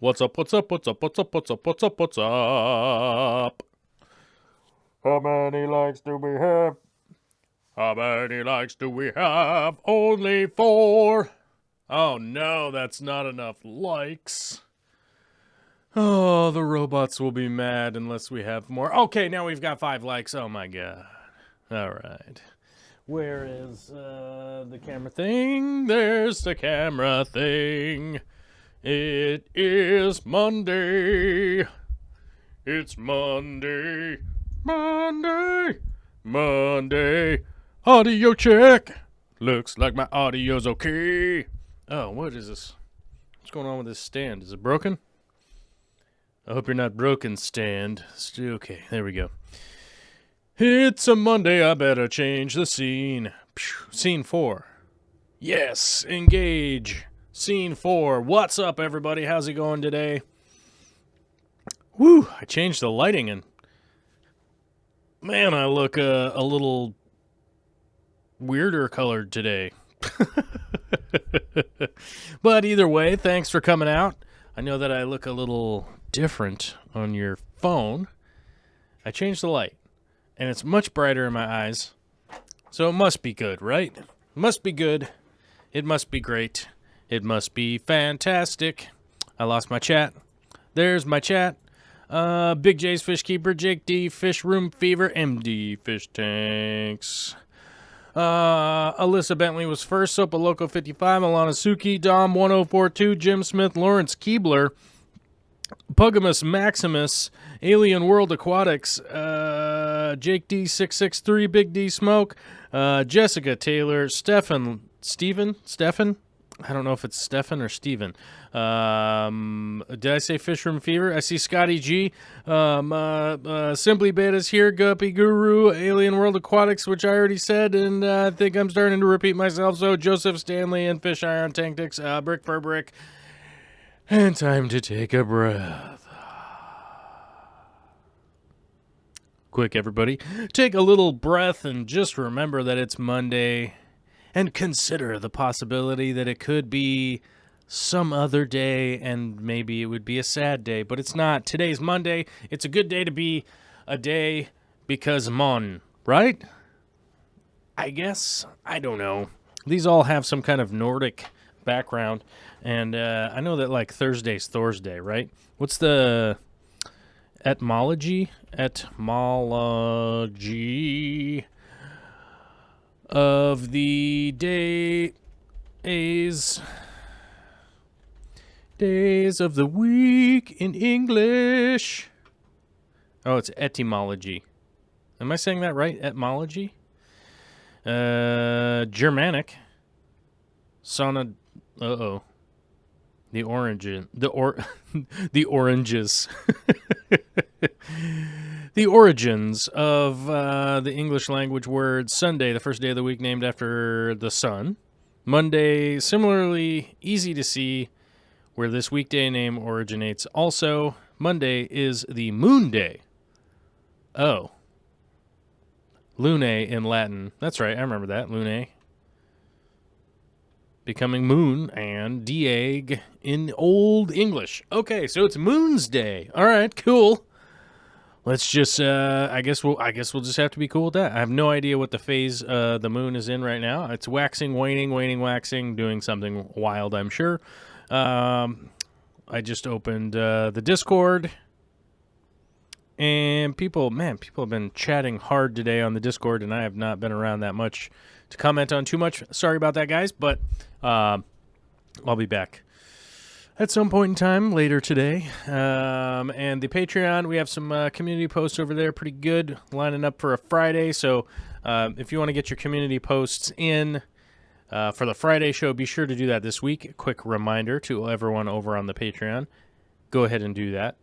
What's up, what's up, what's up, what's up, what's up, what's up, what's up? How many likes do we have? How many likes do we have? Only 4. Oh no, that's not enough likes. Oh, the robots will be mad unless we have more. Okay, now we've got 5 likes. Oh my god. Alright. Where is the camera thing? There's the camera thing. It is Monday. It's Monday. Monday. Monday. Audio check. Looks like my audio's okay. Oh, what is this? What's going on with this stand? Is it broken? I hope you're not broken, stand. Okay, there we go. It's a Monday, I better change the scene. Scene 4. Yes, engage. Scene 4. What's up, everybody? How's it going today? Woo, I changed the lighting and man, I look a little weirder colored today. But either way, thanks for coming out. I know that I look a little different on your phone. I changed the light, and it's much brighter in my eyes. So it must be good, right? It must be good. It must be great. It must be fantastic. I lost my chat. There's my chat. Big J's Fish Keeper, Jake D, Fish Room Fever, MD Fish Tanks. Alyssa Bentley was first, Sopa Loco 55, Alana Suki, Dom 1042, Jim Smith, Lawrence Keebler, Pugamus Maximus, Alien World Aquatics, Jake D 663, Big D Smoke, Jessica Taylor, Stefan. I don't know if it's Stefan or Steven. Did I say Fishroom Fever? I see Scotty G. Simply Beta's here. Guppy Guru. Alien World Aquatics, which I already said, and I think I'm starting to repeat myself. So Joseph Stanley and Fish Iron Tactics. Brick for Brick. And time to take a breath. Quick, everybody. Take a little breath and just remember that it's Monday. And consider the possibility that it could be some other day, and maybe it would be a sad day, but it's not. Today's Monday. It's a good day to be a day because Mon, right? I guess. I don't know. These all have some kind of Nordic background, and I know that, like, Thursday's Thursday, right? What's the etymology of the days of the week in English? Oh, it's etymology. Am I saying that right? Etymology? Germanic. The origin. The oranges. The origins of the English language word Sunday, the first day of the week named after the sun. Monday, similarly easy to see where this weekday name originates. Also, Monday is the moon day. Oh. Lunae in Latin. That's right, I remember that. Lunae. Becoming moon and dieg in Old English. Okay, so it's Moon's Day. All right, cool. Let's just, I guess we'll just have to be cool with that. I have no idea what the phase the moon is in right now. It's waxing, waning, waxing, doing something wild, I'm sure. I just opened the Discord, and people have been chatting hard today on the Discord, and I have not been around that much to comment on too much. Sorry about that, guys, but I'll be back at some point in time later today. And the Patreon, we have some community posts over there, pretty good, lining up for a Friday. So if you want to get your community posts in for the Friday show, be sure to do that this week. A quick reminder to everyone over on the Patreon, go ahead and do that.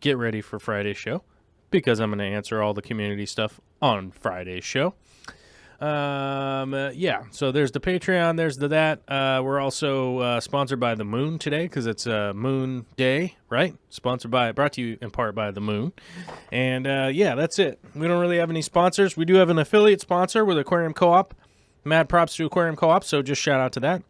Get ready for Friday's show, because I'm going to answer all the community stuff on Friday's show. Yeah, so there's the Patreon, there's that. We're also sponsored by the Moon today, because it's Moon Day, right? Brought to you in part by the Moon. And yeah, that's it. We don't really have any sponsors. We do have an affiliate sponsor with Aquarium Co-op. Mad props to Aquarium Co-op, so just shout out to that.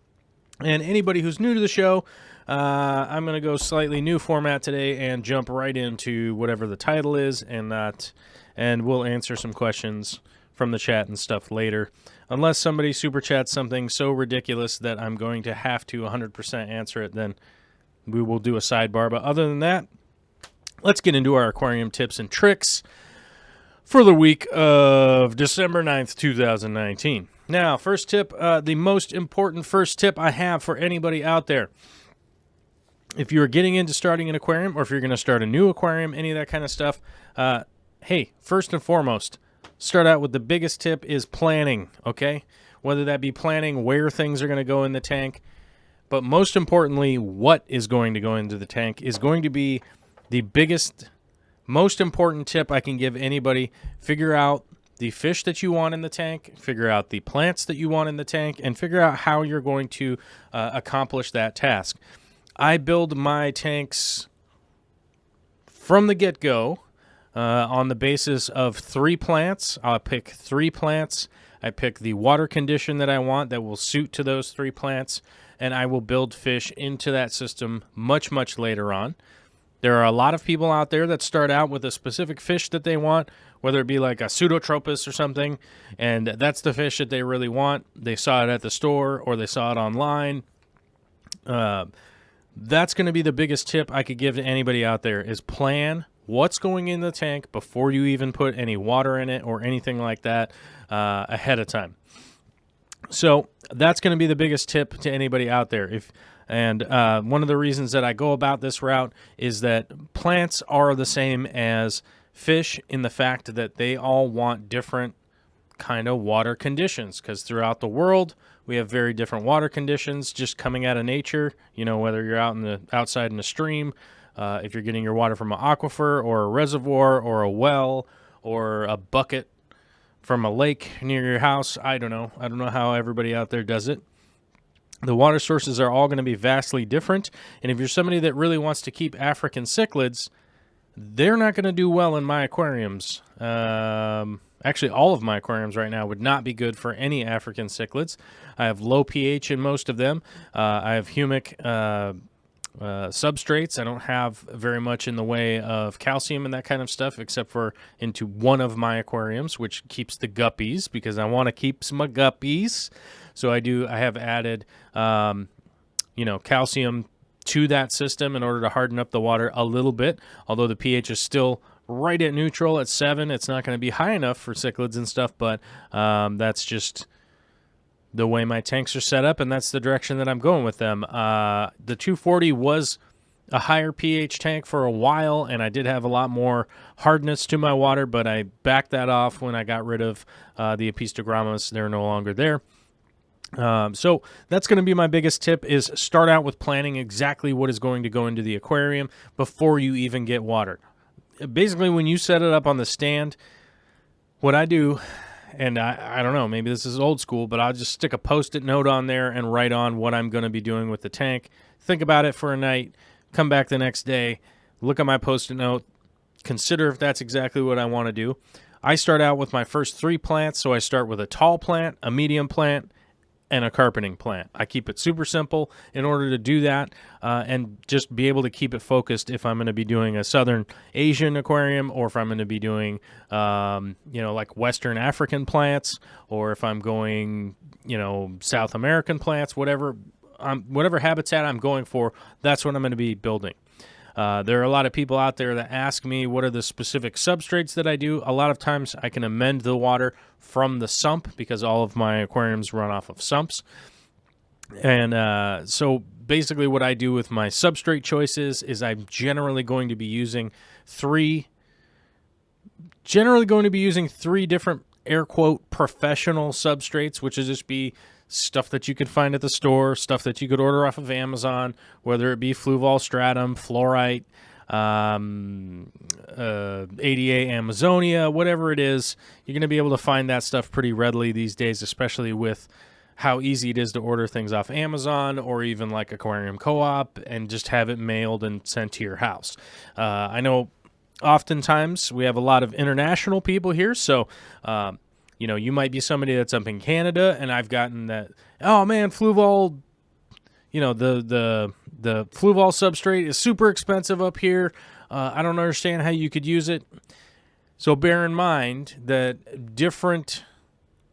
And anybody who's new to the show, I'm going to go slightly new format today and jump right into whatever the title is, and we'll answer some questions from the chat and stuff later. Unless somebody super chats something so ridiculous that I'm going to have to 100% answer it, then we will do a sidebar. But other than that, let's get into our aquarium tips and tricks for the week of December 9th, 2019. Now, first tip, the most important first tip I have for anybody out there. If you're getting into starting an aquarium, or if you're going to start a new aquarium, any of that kind of stuff, hey, first and foremost, start out with the biggest tip is planning, okay? Whether that be planning where things are going to go in the tank, but most importantly, what is going to go into the tank is going to be the biggest, most important tip I can give anybody. Figure out the fish that you want in the tank, figure out the plants that you want in the tank, and figure out how you're going to accomplish that task. I build my tanks from the get-go on the basis of 3 plants. I'll pick 3 plants. I pick the water condition that I want that will suit to those 3 plants, and I will build fish into that system much, much later on. There are a lot of people out there that start out with a specific fish that they want, whether it be like a pseudotropus or something, and that's the fish that they really want. They saw it at the store or they saw it online. That's going to be the biggest tip I could give to anybody out there is plan what's going in the tank before you even put any water in it or anything like that ahead of time. So that's going to be the biggest tip to anybody out there. One of the reasons that I go about this route is that plants are the same as fish in the fact that they all want different kind of water conditions, because throughout the world we have very different water conditions just coming out of nature. You know, whether you're outside in a stream, if you're getting your water from an aquifer or a reservoir or a well or a bucket from a lake near your house. I don't know how everybody out there does it. The water sources are all going to be vastly different, and if you're somebody that really wants to keep African cichlids, they're not going to do well in my aquariums. Actually, all of my aquariums right now would not be good for any African cichlids. I have low pH in most of them. I have humic substrates. I don't have very much in the way of calcium and that kind of stuff, except for into one of my aquariums, which keeps the guppies, because I want to keep some guppies. So I have added, calcium to that system in order to harden up the water a little bit. Although the pH is still right at neutral at 7, it's not going to be high enough for cichlids and stuff. But that's just the way my tanks are set up, and that's the direction that I'm going with them. The 240 was a higher pH tank for a while, and I did have a lot more hardness to my water, but I backed that off when I got rid of the Apistogrammas. They're no longer there. So that's going to be my biggest tip, is start out with planning exactly what is going to go into the aquarium before you even get water. Basically, when you set it up on the stand, what I do, and I don't know, maybe this is old school, but I'll just stick a Post-it note on there and write on what I'm going to be doing with the tank. Think about it for a night, come back the next day, look at my Post-it note, consider if that's exactly what I want to do. I start out with my first 3 plants, so I start with a tall plant, a medium plant, and a carpeting plant. I keep it super simple in order to do that and just be able to keep it focused if I'm going to be doing a Southern Asian aquarium, or if I'm going to be doing, like Western African plants, or if I'm going, South American plants, whatever habitat I'm going for, that's what I'm going to be building. There are a lot of people out there that ask me what are the specific substrates that I do. A lot of times I can amend the water from the sump, because all of my aquariums run off of sumps. And so basically what I do with my substrate choices is I'm generally going to be using 3 different air quote professional substrates, which is just be stuff that you could find at the store, stuff that you could order off of Amazon, whether it be Fluval Stratum, Fluorite, ADA Amazonia, whatever it is. You're going to be able to find that stuff pretty readily these days, especially with how easy it is to order things off Amazon or even like Aquarium Co-op and just have it mailed and sent to your house. I know oftentimes we have a lot of international people here, so you might be somebody that's up in Canada, and I've gotten that, oh man, Fluval the Fluval substrate is super expensive up here. I don't understand how you could use it. So bear in mind that different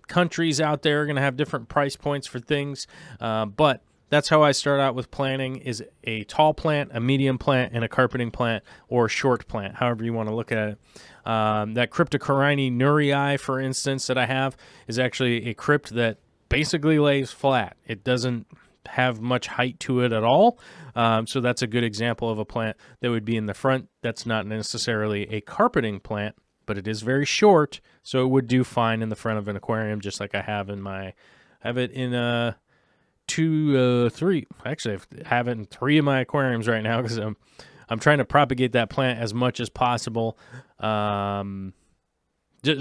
countries out there are going to have different price points for things, but that's how I start out with planting, is a tall plant, a medium plant, and a carpeting plant, or a short plant, however you want to look at it. That Cryptocorini nurii, for instance, that I have is actually a crypt that basically lays flat. It doesn't have much height to it at all, so that's a good example of a plant that would be in the front. That's not necessarily a carpeting plant, but it is very short, so it would do fine in the front of an aquarium, just like I have in my, have it in three. Actually, I have it in 3 of my aquariums right now because I'm trying to propagate that plant as much as possible. Just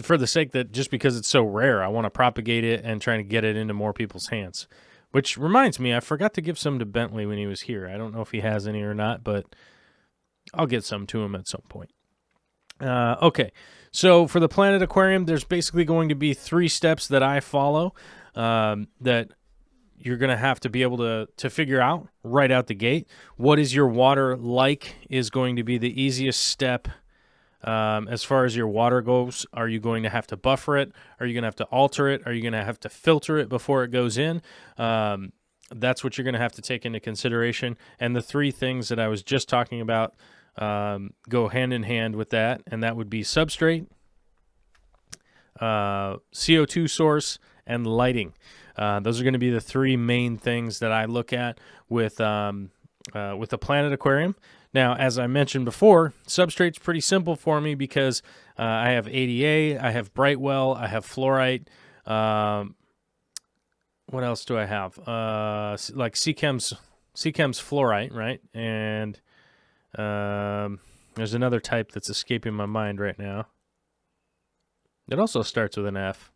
for the sake that, just because it's so rare, I want to propagate it and trying to get it into more people's hands. Which reminds me, I forgot to give some to Bentley when he was here. I don't know if he has any or not, but I'll get some to him at some point. Okay, so for the Planet Aquarium, there's basically going to be 3 steps that I follow that you're going to have to be able to figure out right out the gate. What is your water like is going to be the easiest step. As far as your water goes, are you going to have to buffer it? Are you going to have to alter it? Are you going to have to filter it before it goes in? That's what you're going to have to take into consideration. And the 3 things that I was just talking about go hand in hand with that, and that would be substrate, CO2 source, and lighting. Those are going to be the 3 main things that I look at with the Planet Aquarium. Now, as I mentioned before, substrate's pretty simple for me because I have ADA, I have Brightwell, I have fluorite. What else do I have? Like Seachem's fluorite, right? And there's another type that's escaping my mind right now. It also starts with an F.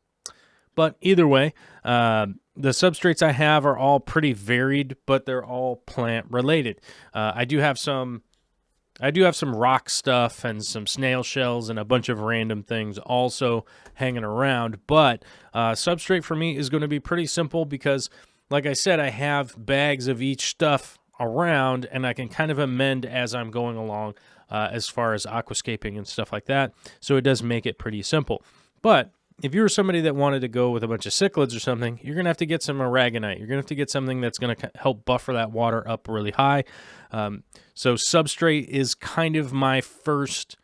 But either way, the substrates I have are all pretty varied, but they're all plant related. I do have some rock stuff and some snail shells and a bunch of random things also hanging around. But substrate for me is going to be pretty simple because, like I said, I have bags of each stuff around, and I can kind of amend as I'm going along as far as aquascaping and stuff like that. So it does make it pretty simple. But if you were somebody that wanted to go with a bunch of cichlids or something, you're going to have to get some aragonite. You're going to have to get something that's going to help buffer that water up really high. So substrate is kind of my first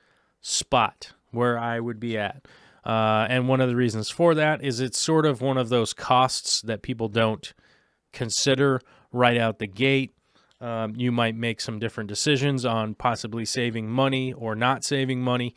spot where I would be at. And one of the reasons for that is it's sort of one of those costs that people don't consider right out the gate. You might make some different decisions on possibly saving money or not saving money,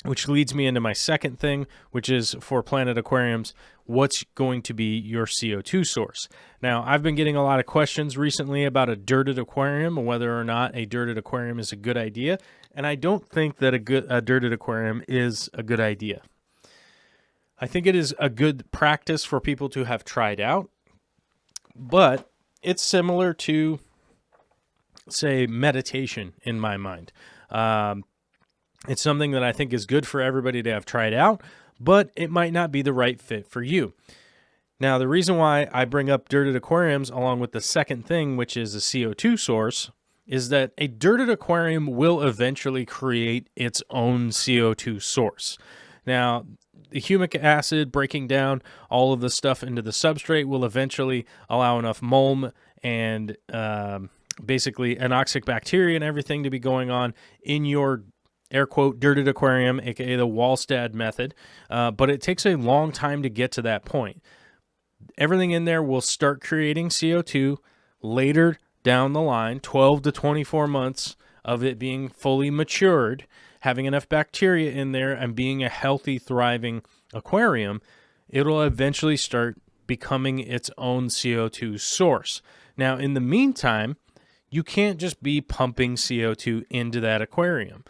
which leads me into my second thing, which is for Planet Aquariums, what's going to be your CO2 source? Now, I've been getting a lot of questions recently about a dirted aquarium, whether or not a dirted aquarium is a good idea, and I don't think that a dirted aquarium is a good idea. I think it is a good practice for people to have tried out, but it's similar to, say, meditation in my mind. It's something that I think is good for everybody to have tried out, but it might not be the right fit for you. Now, the reason why I bring up dirted aquariums along with the second thing, which is a CO2 source, is that a dirted aquarium will eventually create its own CO2 source. Now, the humic acid breaking down all of the stuff into the substrate will eventually allow enough mulm and basically anoxic bacteria and everything to be going on in your air quote, dirted aquarium, aka the Wallstad method, but it takes a long time to get to that point. Everything in there will start creating CO2 later down the line, 12 to 24 months of it being fully matured, having enough bacteria in there and being a healthy, thriving aquarium, it'll eventually start becoming its own CO2 source. Now, in the meantime, you can't just be pumping CO2 into that aquarium.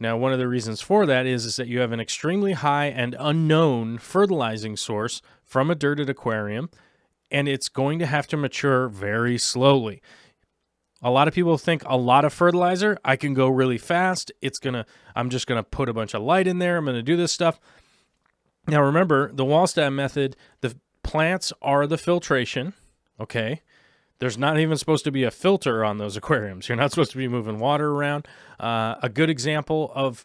Now, one of the reasons for that is that you have an extremely high and unknown fertilizing source from a dirted aquarium, and it's going to have to mature very slowly. A lot of people think a lot of fertilizer, I can go really fast. I'm just going to put a bunch of light in there. I'm going to do this stuff. Now, remember, the Wallstad method, the plants are the filtration, okay? There's not even supposed to be a filter on those aquariums. You're not supposed to be moving water around. A good example of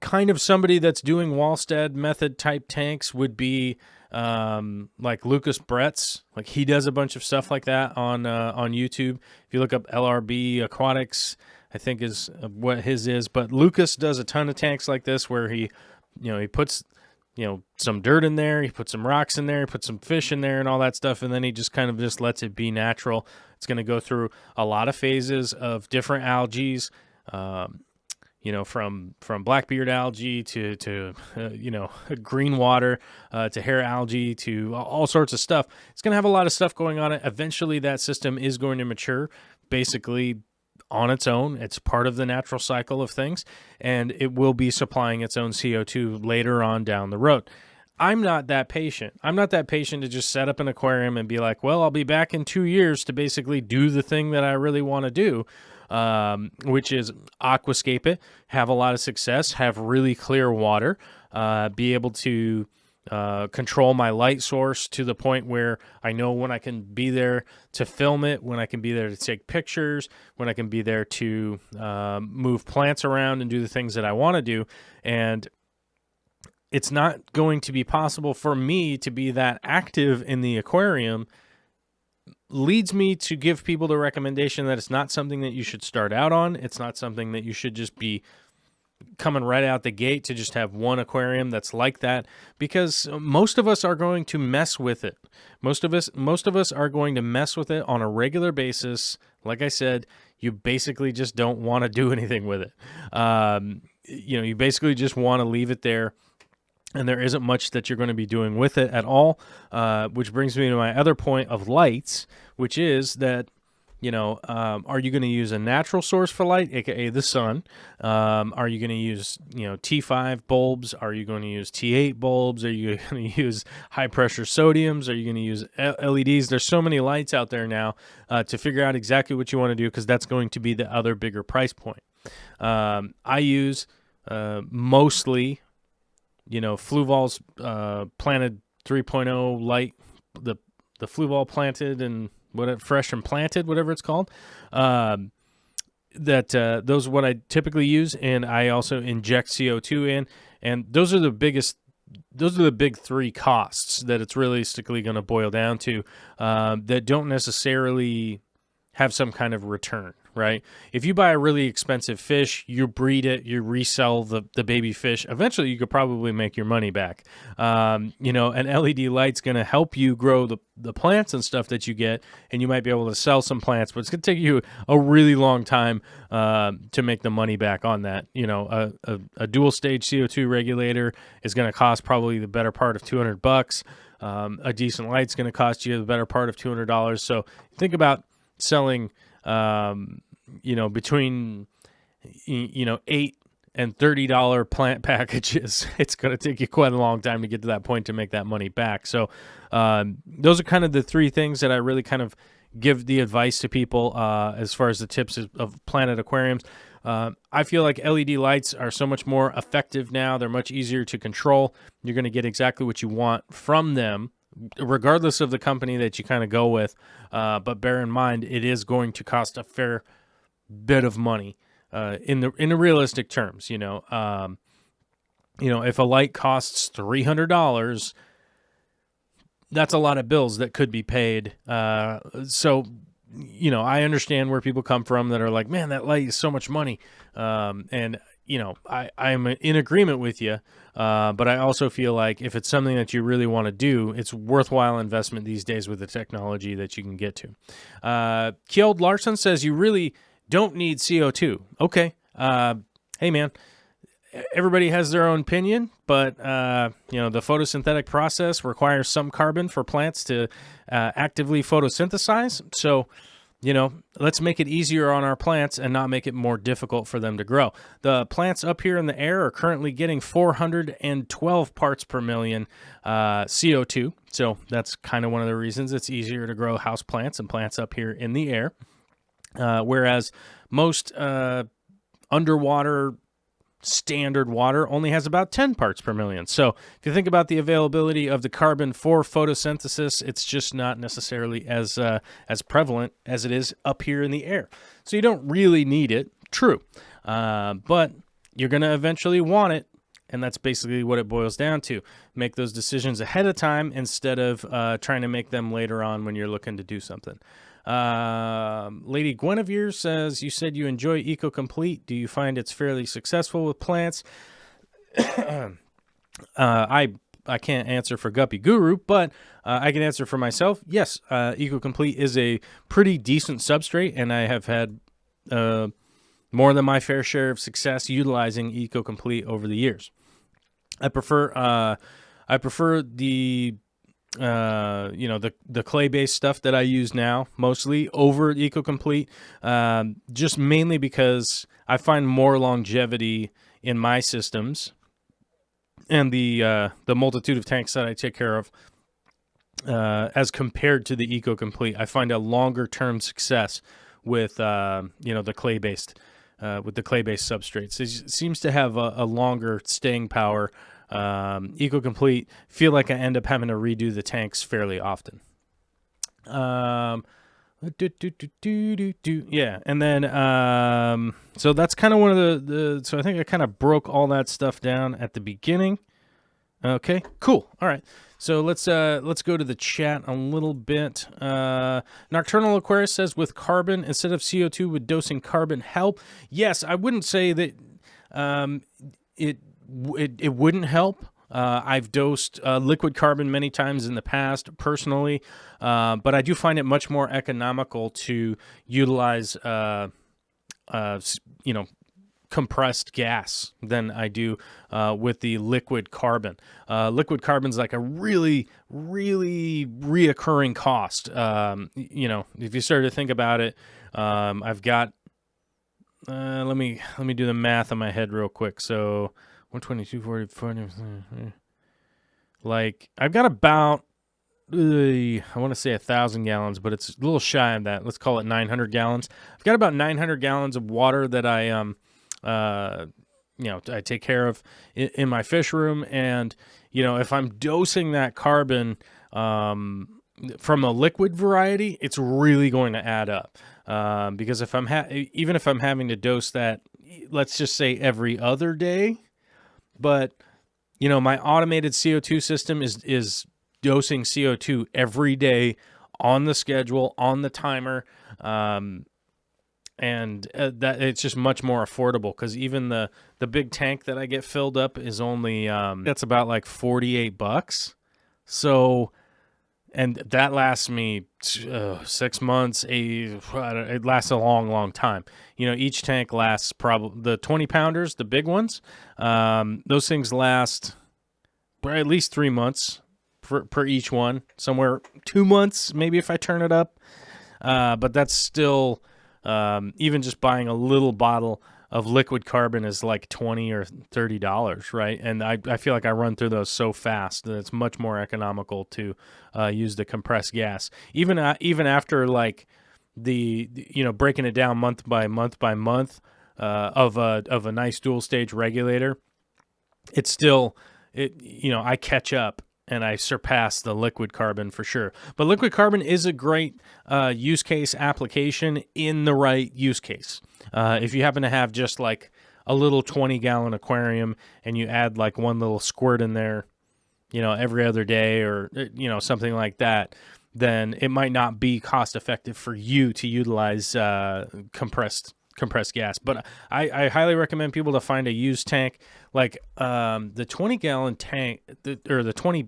kind of somebody that's doing Wallstead method type tanks would be like Lucas Brett's. Like, he does a bunch of stuff like that on YouTube. If you look up LRB Aquatics, I think is what his is. But Lucas does a ton of tanks like this where he puts some dirt in there, he puts some rocks in there, he puts some fish in there and all that stuff, and then he just kind of just lets it be natural. It's going to go through a lot of phases of different algae, from blackbeard algae to green water, to hair algae, to all sorts of stuff. It's going to have a lot of stuff going on. Eventually that system is going to mature basically on its own. It's part of the natural cycle of things, and it will be supplying its own CO2 later on down the road. I'm not that patient. I'm not that patient to just set up an aquarium and be like, well, I'll be back in 2 years to basically do the thing that I really want to do, which is aquascape it, have a lot of success, have really clear water, be able to control my light source to the point where I know when I can be there to film it, when I can be there to take pictures, when I can be there to move plants around and do the things that I want to do. And it's not going to be possible for me to be that active in the aquarium. Leads me to give people the recommendation that it's not something that you should start out on. It's not something that you should just be coming right out the gate to just have one aquarium that's like that, because most of us are going to mess with it. Most of us are going to mess with it on a regular basis. Like I said, you basically just don't want to do anything with it. You basically just want to leave it there, and there isn't much that you're going to be doing with it at all, which brings me to my other point of lights, which is that are you going to use a natural source for light, aka the sun? Are you going to use T5 bulbs? Are you going to use T8 bulbs? Are you going to use high pressure sodiums? Are you going to use LEDs? There's so many lights out there now to figure out exactly what you want to do, because that's going to be the other bigger price point. I use mostly Fluval's planted 3.0 light, the Fluval planted and fresh and planted, whatever it's called. Those are what I typically use, and I also inject CO2 in, and those are the big three costs that it's realistically going to boil down to, that don't necessarily have some kind of return, right? If you buy a really expensive fish, you breed it, you resell the baby fish, eventually you could probably make your money back. An LED light's going to help you grow the plants and stuff that you get, and you might be able to sell some plants, but it's going to take you a really long time to make the money back on that. A dual stage CO2 regulator is going to cost probably the better part of $200. A decent light's going to cost you the better part of $200. So think about selling between $8 and $30 plant packages. It's going to take you quite a long time to get to that point to make that money back. So those are kind of the three things that I really kind of give the advice to people as far as the tips of planted aquariums. I feel like LED lights are so much more effective now. They're much easier to control. You're going to get exactly what you want from them, regardless of the company that you kind of go with. But bear in mind, it is going to cost a fair bit of money in the realistic terms. If a light costs $300, that's a lot of bills that could be paid. So I understand where people come from that are like, man, that light is so much money. And I'm in agreement with you, but I also feel like if it's something that you really want to do, it's worthwhile investment these days with the technology that you can get to. Kjeld Larson says you really don't need CO2. Okay. Hey, man, everybody has their own opinion, but the photosynthetic process requires some carbon for plants to actively photosynthesize. So let's make it easier on our plants and not make it more difficult for them to grow. The plants up here in the air are currently getting 412 parts per million CO2. So that's kind of one of the reasons it's easier to grow house plants and plants up here in the air. Whereas most underwater standard water only has about 10 parts per million. So if you think about the availability of the carbon for photosynthesis, it's just not necessarily as prevalent as it is up here in the air. So you don't really need it, true, but you're going to eventually want it, and that's basically what it boils down to. Make those decisions ahead of time instead of trying to make them later on when you're looking to do something. Lady Guinevere says, you said you enjoy EcoComplete. Do you find it's fairly successful with plants? I can't answer for Guppy Guru, but I can answer for myself. Yes, EcoComplete is a pretty decent substrate, and I have had more than my fair share of success utilizing EcoComplete over the years. I prefer the the clay-based stuff that I use now mostly over EcoComplete, just mainly because I find more longevity in my systems and the multitude of tanks that I take care of as compared to the EcoComplete. I find a longer-term success with the clay-based substrates. It seems to have a longer staying power. EcoComplete, feel like I end up having to redo the tanks fairly often. Yeah, and then so that's kind of one of the so I think I kind of broke all that stuff down at the beginning. Okay, cool. All right. So let's go to the chat a little bit. Nocturnal Aquarius says, with carbon instead of CO2, would dosing carbon help? Yes, I wouldn't say that it wouldn't help. I've dosed liquid carbon many times in the past personally, but I do find it much more economical to utilize compressed gas than I do with the liquid carbon. Liquid carbon's like a really, really reoccurring cost. If you start to think about it, I've got let me do the math in my head real quick. So 122, 40, like I've got about I want to say 1,000 gallons, but it's a little shy of that. Let's call it 900 gallons. I've got about 900 gallons of water that I I take care of in my fish room. And, if I'm dosing that carbon from a liquid variety, it's really going to add up. Because if even if I'm having to dose that, let's just say every other day, but, my automated CO2 system is dosing CO2 every day on the schedule, on the timer, and that it's just much more affordable, because even the big tank that I get filled up is only that's about like $48. So, and that lasts me 6 months. It lasts a long time. Each tank lasts probably the 20 pounders, the big ones. Those things last at least 3 months per each one. Somewhere 2 months, maybe if I turn it up. But that's still. Even just buying a little bottle of liquid carbon is like $20 or $30, right? And I feel like I run through those so fast that it's much more economical to use the compressed gas. Even after like the breaking it down month by month of a nice dual stage regulator, it's still I catch up. And I surpass the liquid carbon for sure. But liquid carbon is a great use case application in the right use case. If you happen to have just like a little 20-gallon aquarium and you add like one little squirt in there, every other day or, something like that, then it might not be cost effective for you to utilize compressed gas. But I highly recommend people to find a used tank, like the 20-gallon tank, or the 20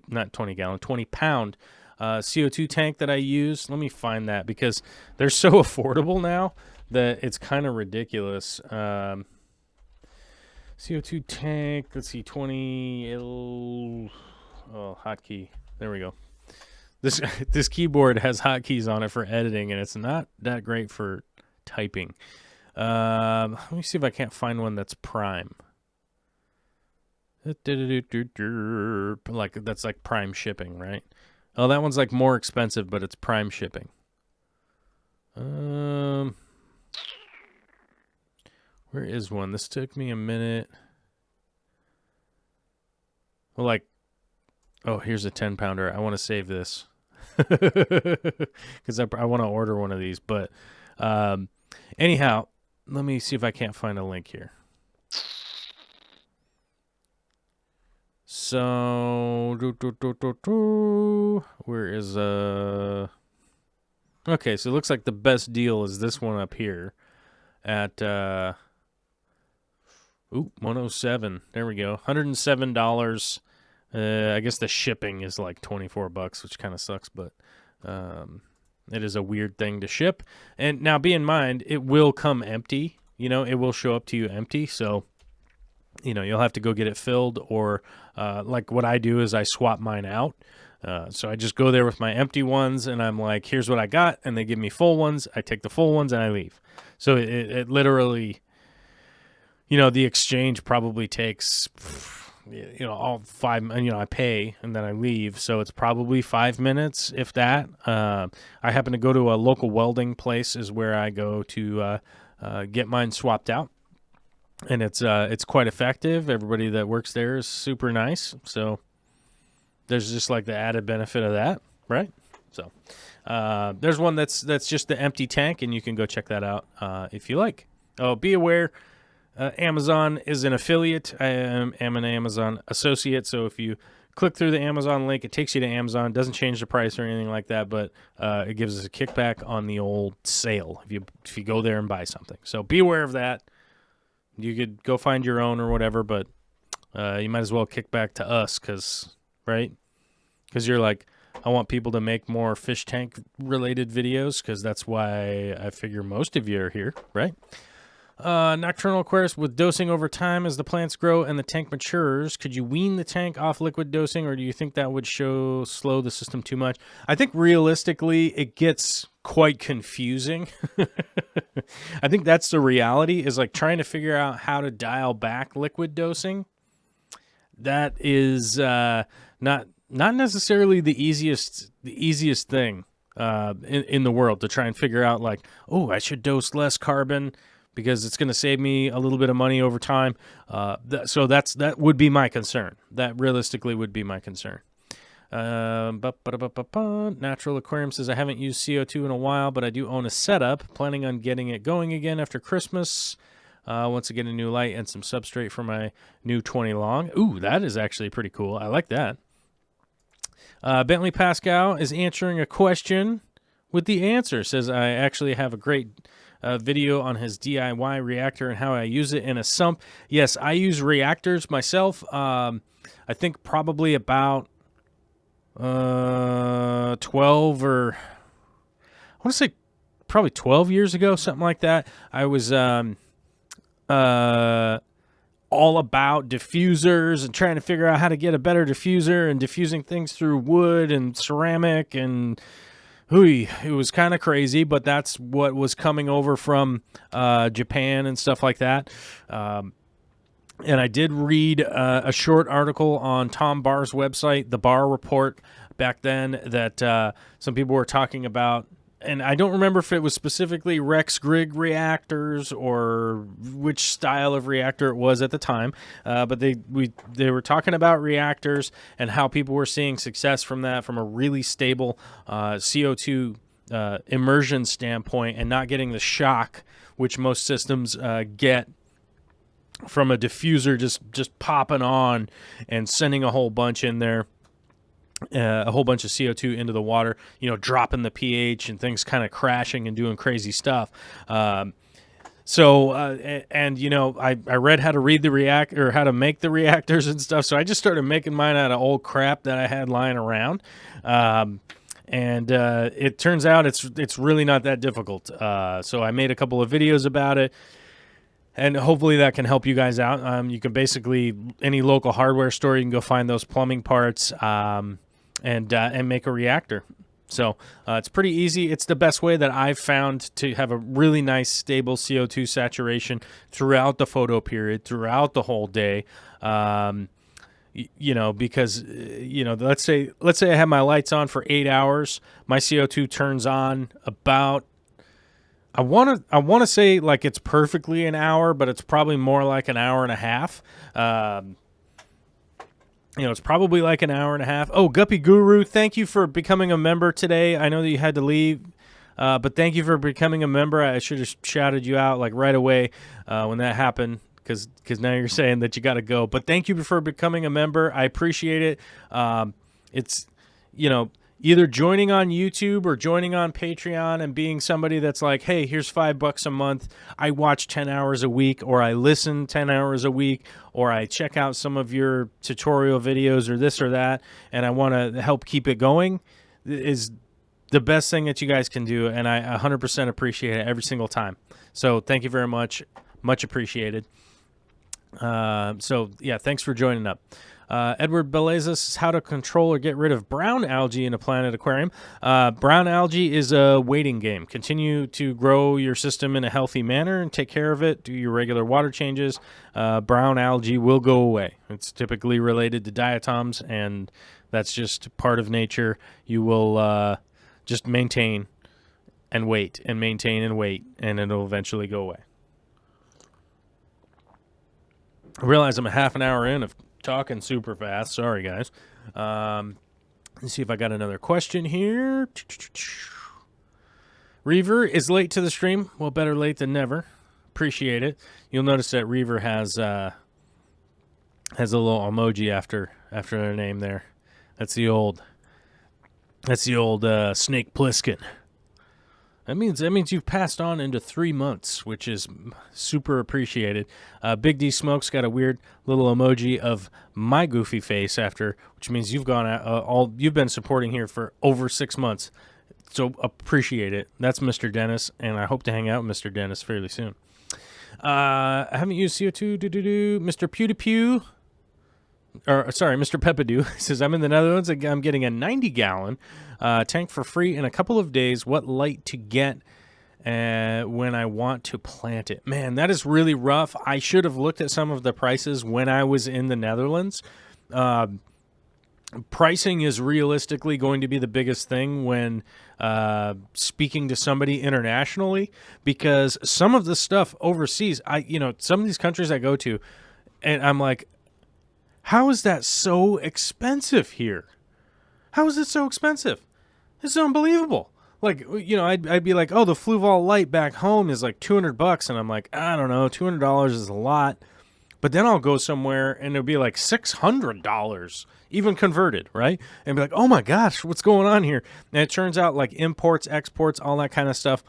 pound CO2 tank that I use. Let me find that, because they're so affordable now that it's kind of ridiculous. CO2 tank, let's see, 20, hotkey. There we go. This keyboard has hotkeys on it for editing, and it's not that great for typing. Let me see if I can't find one that's prime. Like that's like prime shipping, right? Oh, that one's like more expensive, but it's prime shipping. Where is one? This took me a minute. Well, like, oh, here's a 10-pounder. I want to save this because I want to order one of these. But anyhow, let me see if I can't find a link here. So, where is okay, so it looks like the best deal is this one up here at 107. There we go. $107. I guess the shipping is like $24, which kind of sucks, but it is a weird thing to ship. And now, be in mind, it will come empty. You know, it will show up to you empty, so you know you'll have to go get it filled, or like what I do is I swap mine out. So I just go there with my empty ones, and I'm like, here's what I got, and they give me full ones. I take the full ones, and I leave. So it literally, you know, the exchange probably takes, you know, all 5, you know, I pay, and then I leave. So it's probably 5 minutes, if that. I happen to go to a local welding place is where I go to get mine swapped out. And it's quite effective. Everybody that works there is super nice. So there's just like the added benefit of that, right? So there's one that's just the empty tank, and you can go check that out if you like. Oh, be aware, Amazon is an affiliate. I am an Amazon associate, so if you click through the Amazon link, it takes you to Amazon. It doesn't change the price or anything like that, but it gives us a kickback on the old sale if you go there and buy something. So be aware of that. You could go find your own or whatever, but you might as well kick back to us, right? Because you're like, I want people to make more fish tank related videos, because that's why I figure most of you are here, right? Nocturnal Aquarius, with dosing over time as the plants grow and the tank matures, could you wean the tank off liquid dosing, or do you think that would slow the system too much? I think realistically it gets quite confusing. I think that's the reality, is like trying to figure out how to dial back liquid dosing. That is not necessarily the easiest thing in the world, to try and figure out like, oh, I should dose less carbon because it's going to save me a little bit of money over time. So that would be my concern. That realistically would be my concern. Natural Aquarium says, I haven't used CO2 in a while, but I do own a setup. Planning on getting it going again after Christmas. Once I get a new light and some substrate for my new 20 long. Ooh, that is actually pretty cool. I like that. Bentley Pascal is answering a question with the answer. Says, I actually have a great video on his DIY reactor and how I use it in a sump. Yes, I use reactors myself. I think probably about 12 or I want to say probably 12 years ago, something like that. I was all about diffusers and trying to figure out how to get a better diffuser, and diffusing things through wood and ceramic, and it was kind of crazy, but that's what was coming over from Japan and stuff like that. And I did read a short article on Tom Barr's website, the Barr Report, back then, that some people were talking about, and I don't remember if it was specifically Rex Grig reactors or which style of reactor it was at the time, but they were talking about reactors and how people were seeing success from that, from a really stable CO2 immersion standpoint, and not getting the shock which most systems get from a diffuser just popping on and sending a whole bunch in there. A whole bunch of CO2 into the water, dropping the pH and things kind of crashing and doing crazy stuff. I read how to read the reactor, or how to make the reactors and stuff. So I just started making mine out of old crap that I had lying around. It turns out it's really not that difficult. So I made a couple of videos about it, and hopefully that can help you guys out. You can basically, any local hardware store, you can go find those plumbing parts, and make a reactor. So it's pretty easy. It's the best way that I've found to have a really nice, stable CO2 saturation throughout the photo period, throughout the whole day. Because let's say I have my lights on for 8 hours, my CO2 turns on about, I want to say like it's perfectly an hour, but it's probably more like an hour and a half. It's probably like an hour and a half. Oh, Guppy Guru, thank you for becoming a member today. I know that you had to leave, but thank you for becoming a member. I should have shouted you out like right away when that happened, because now you're saying that you got to go. But thank you for becoming a member. I appreciate it. It's, either joining on YouTube or joining on Patreon and being somebody that's like, hey, here's $5 a month. I watch 10 hours a week, or I listen 10 hours a week, or I check out some of your tutorial videos or this or that, and I want to help keep it going, is the best thing that you guys can do, and I 100% appreciate it every single time. So thank you very much. Much appreciated. Thanks for joining up. Edward Belezis, how to control or get rid of brown algae in a Planet Aquarium. Brown algae is a waiting game. Continue to grow your system in a healthy manner and take care of it. Do your regular water changes. Brown algae will go away. It's typically related to diatoms, and that's just part of nature. You will just maintain and wait and maintain and wait, and it'll eventually go away. I realize I'm a half an hour in of talking super fast. Sorry, guys. Let's see if I got another question here. Reaver is late to the stream. Well, better late than never. Appreciate it. You'll notice that Reaver has a little emoji after their name there. That's the old Snake Plissken. That means you've passed on into 3 months, which is super appreciated. Big D Smoke's got a weird little emoji of my goofy face after, which means you've gone out, you've been supporting here for over 6 months. So appreciate it. That's Mr. Dennis, and I hope to hang out with Mr. Dennis fairly soon. I haven't used CO2. Mr. Pew. Mr. Peppadoo says, I'm in the Netherlands. I'm getting a 90-gallon tank for free in a couple of days. What light to get when I want to plant it? Man, that is really rough. I should have looked at some of the prices when I was in the Netherlands. Pricing is realistically going to be the biggest thing when speaking to somebody internationally, because some of the stuff overseas, some of these countries I go to, and I'm like, how is that so expensive here? How is it so expensive? It's unbelievable. Like, I'd be like, oh, the Fluval light back home is like $200, and I'm like, I don't know, $200 is a lot. But then I'll go somewhere and it'll be like $600, even converted, right? And be like, oh my gosh, what's going on here? And it turns out like imports, exports, all that kind of stuff.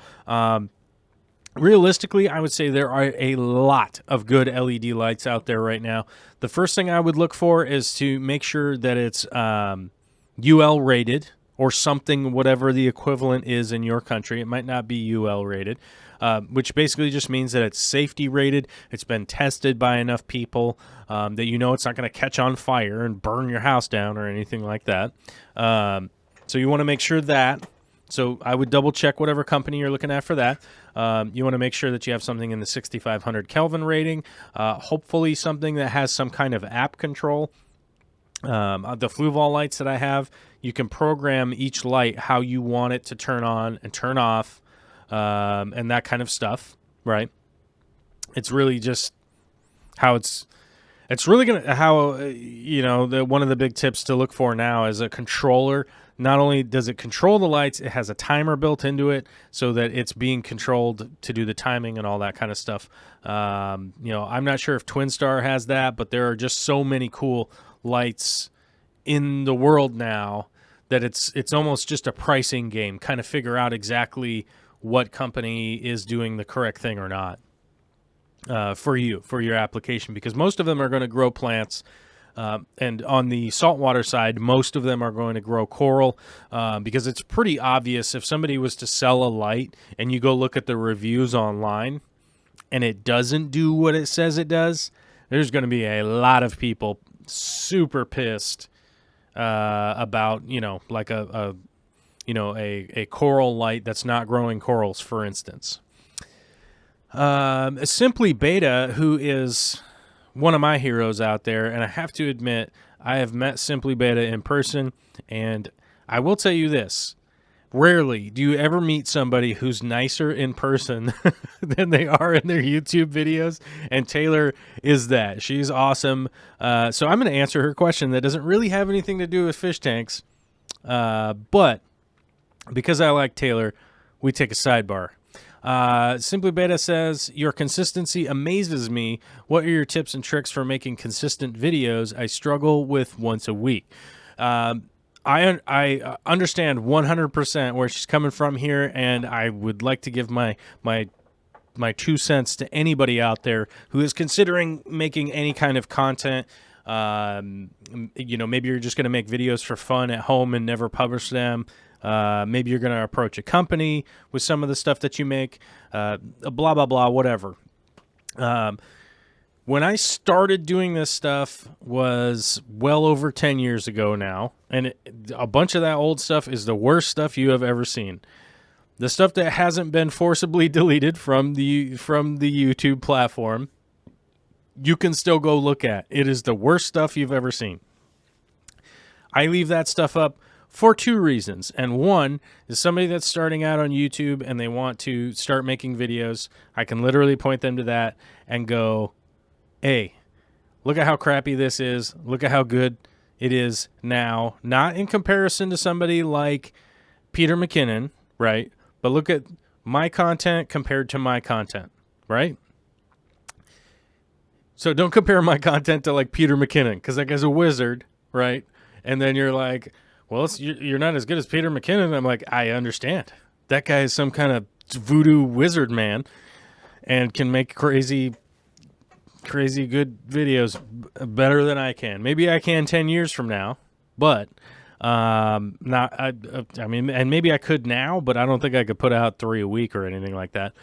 Realistically, I would say there are a lot of good LED lights out there right now. The first thing I would look for is to make sure that it's UL rated or something, whatever the equivalent is in your country. It might not be UL rated, which basically just means that it's safety rated. It's been tested by enough people that it's not going to catch on fire and burn your house down or anything like that. So you want to make sure that. So I would double check whatever company you're looking at for that. You want to make sure that you have something in the 6500 Kelvin rating, hopefully something that has some kind of app control. The Fluval lights that I have, you can program each light how you want it to turn on and turn off, and that kind of stuff, right? It's really just how it's really going to, one of the big tips to look for now is a controller. Not only does it control the lights, it has a timer built into it so that it's being controlled to do the timing and all that kind of stuff. I'm not sure if Twinstar has that, but there are just so many cool lights in the world now that it's almost just a pricing game. Kind of figure out exactly what company is doing the correct thing or not for your application, because most of them are going to grow plants. And on the saltwater side, most of them are going to grow coral because it's pretty obvious if somebody was to sell a light and you go look at the reviews online and it doesn't do what it says it does, there's going to be a lot of people super pissed about, like a coral light that's not growing corals, for instance. Simply Beta, who is one of my heroes out there, and I have to admit, I have met Simply Beta in person, and I will tell you this. Rarely do you ever meet somebody who's nicer in person than they are in their YouTube videos, and Taylor is that. She's awesome. So I'm going to answer her question that doesn't really have anything to do with fish tanks, but because I like Taylor, we take a sidebar. Simply Beta says, your consistency amazes me. What are your tips and tricks for making consistent videos? I struggle with once a week. I understand 100% where she's coming from here, and I would like to give my 2 cents to anybody out there who is considering making any kind of content. Maybe you're just going to make videos for fun at home and never publish them. Maybe you're going to approach a company with some of the stuff that you make, blah, blah, blah, whatever. When I started doing this stuff was well over 10 years ago now, and a bunch of that old stuff is the worst stuff you have ever seen. The stuff that hasn't been forcibly deleted from the YouTube platform, you can still go look at. It is the worst stuff you've ever seen. I leave that stuff up for 2 reasons. And one is somebody that's starting out on YouTube and they want to start making videos. I can literally point them to that and go, hey, look at how crappy this is. Look at how good it is now. Not in comparison to somebody like Peter McKinnon, right? But look at my content compared to my content, right? So don't compare my content to like Peter McKinnon, because that guy's a wizard, right? And then you're like, well, you're not as good as Peter McKinnon. I'm like, I understand. That guy is some kind of voodoo wizard man and can make crazy good videos better than I can. Maybe I can 10 years from now, but not. I mean, and maybe I could now, but I don't think I could put out 3 a week or anything like that.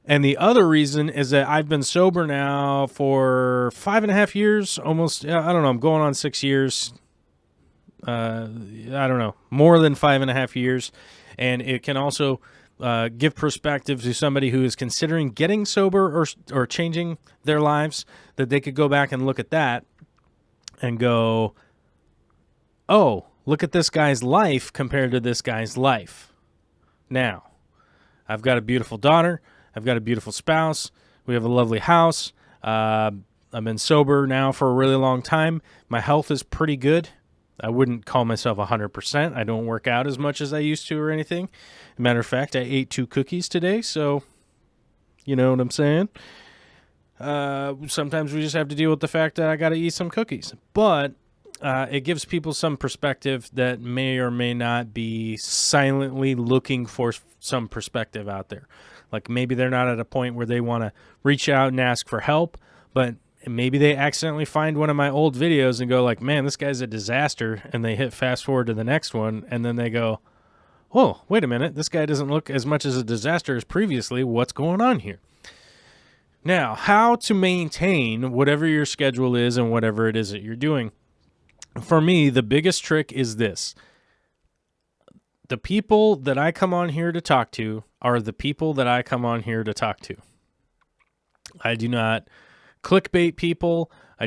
And the other reason is that I've been sober now for 5.5 years, almost. I don't know. I'm going on 6 years. I don't know, more than 5.5 years, and it can also give perspective to somebody who is considering getting sober or changing their lives, that they could go back and look at that and go, oh, look at this guy's life compared to this guy's life. Now, I've got a beautiful daughter. I've got a beautiful spouse. We have a lovely house. I've been sober now for a really long time. My health is pretty good. I wouldn't call myself 100%. I don't work out as much as I used to or anything. As a matter of fact, I ate 2 cookies today, so you know what I'm saying? Sometimes we just have to deal with the fact that I got to eat some cookies. But it gives people some perspective that may or may not be silently looking for some perspective out there. Like maybe they're not at a point where they want to reach out and ask for help, but maybe they accidentally find one of my old videos and go like, man, this guy's a disaster. And they hit fast forward to the next one. And then they go, whoa, wait a minute. This guy doesn't look as much as a disaster as previously. What's going on here? Now, how to maintain whatever your schedule is and whatever it is that you're doing. For me, the biggest trick is this. The people that I come on here to talk to are the people that I come on here to talk to. I do not clickbait people. I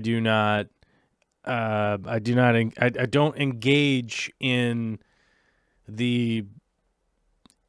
don't engage in the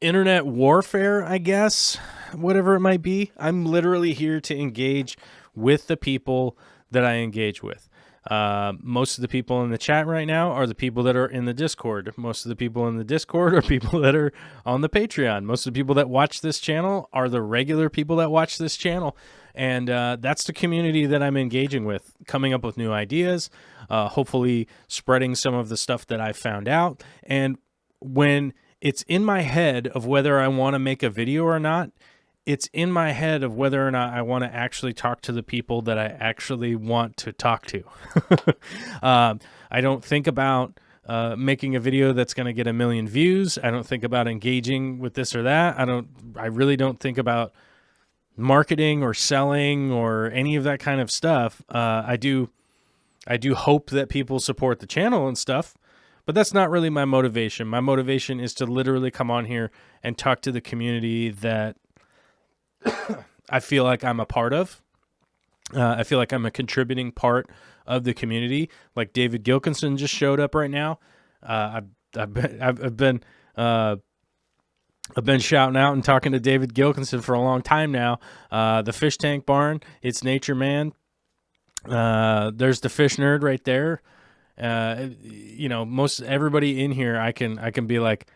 internet warfare, I guess, whatever it might be. I'm literally here to engage with the people that I engage with. Most of the people in the chat right now are the people that are in the Discord. Most of the people in the Discord are people that are on the Patreon. Most of the people that watch this channel are the regular people that watch this channel. And that's the community that I'm engaging with, coming up with new ideas, hopefully spreading some of the stuff that I've found out. And when it's in my head of whether I want to make a video or not, it's in my head of whether or not I want to actually talk to the people that I actually want to talk to. I don't think about making a video that's going to get 1 million views. I don't think about engaging with this or that. I really don't think about marketing or selling or any of that kind of stuff. I do hope that people support the channel and stuff, but that's not really my motivation. My motivation is to literally come on here and talk to the community that I feel like I'm a part of. I feel like I'm a contributing part of the community. Like David Gilkinson just showed up right now. I've been I've been shouting out and talking to David Gilkinson for a long time now. The Fish Tank Barn, it's Nature Man. There's the Fish Nerd right there. Most everybody in here, I can be like,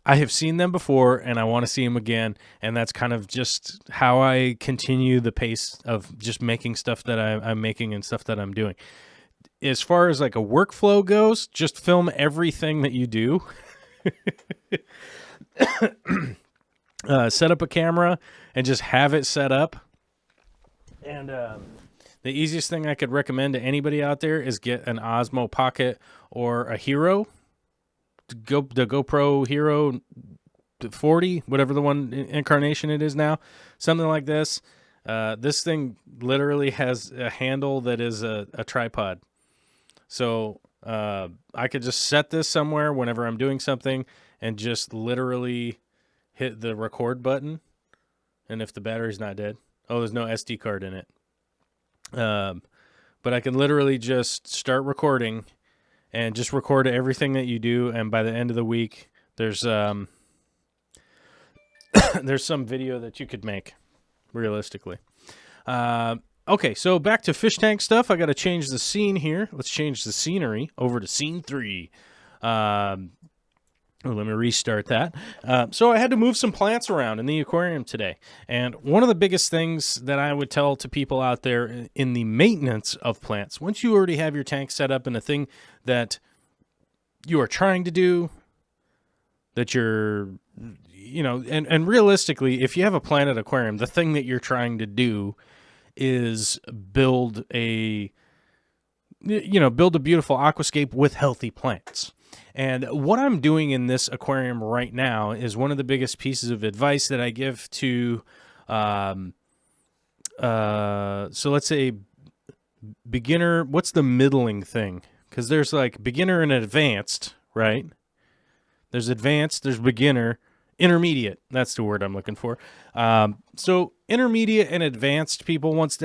I have seen them before and I want to see them again. And that's kind of just how I continue the pace of just making stuff that I'm making and stuff that I'm doing. As far as like a workflow goes, just film everything that you do. Set up a camera and just have it set up. And the easiest thing I could recommend to anybody out there is get an Osmo Pocket or a Hero. The GoPro Hero 40, whatever the one incarnation it is now. Something like this. This thing literally has a handle that is a tripod. So I could just set this somewhere whenever I'm doing something and just literally hit the record button. And if the battery's not dead, there's no SD card in it. But I can literally just start recording and just record everything that you do. And by the end of the week, there's there's some video that you could make realistically. Okay, so back to fish tank stuff. I got to change the scene here. Let's change the scenery over to scene 3. Let me restart that. So I had to move some plants around in the aquarium today. And one of the biggest things that I would tell to people out there in the maintenance of plants, once you already have your tank set up in a thing that you are trying to do, that you're, and realistically, if you have a plant at aquarium, the thing that you're trying to do is build a beautiful aquascape with healthy plants. And what I'm doing in this aquarium right now is one of the biggest pieces of advice that I give to, so let's say beginner, what's the middling thing? Because there's like beginner and advanced, right? There's advanced, there's beginner, intermediate. That's the word I'm looking for. So intermediate and advanced people, once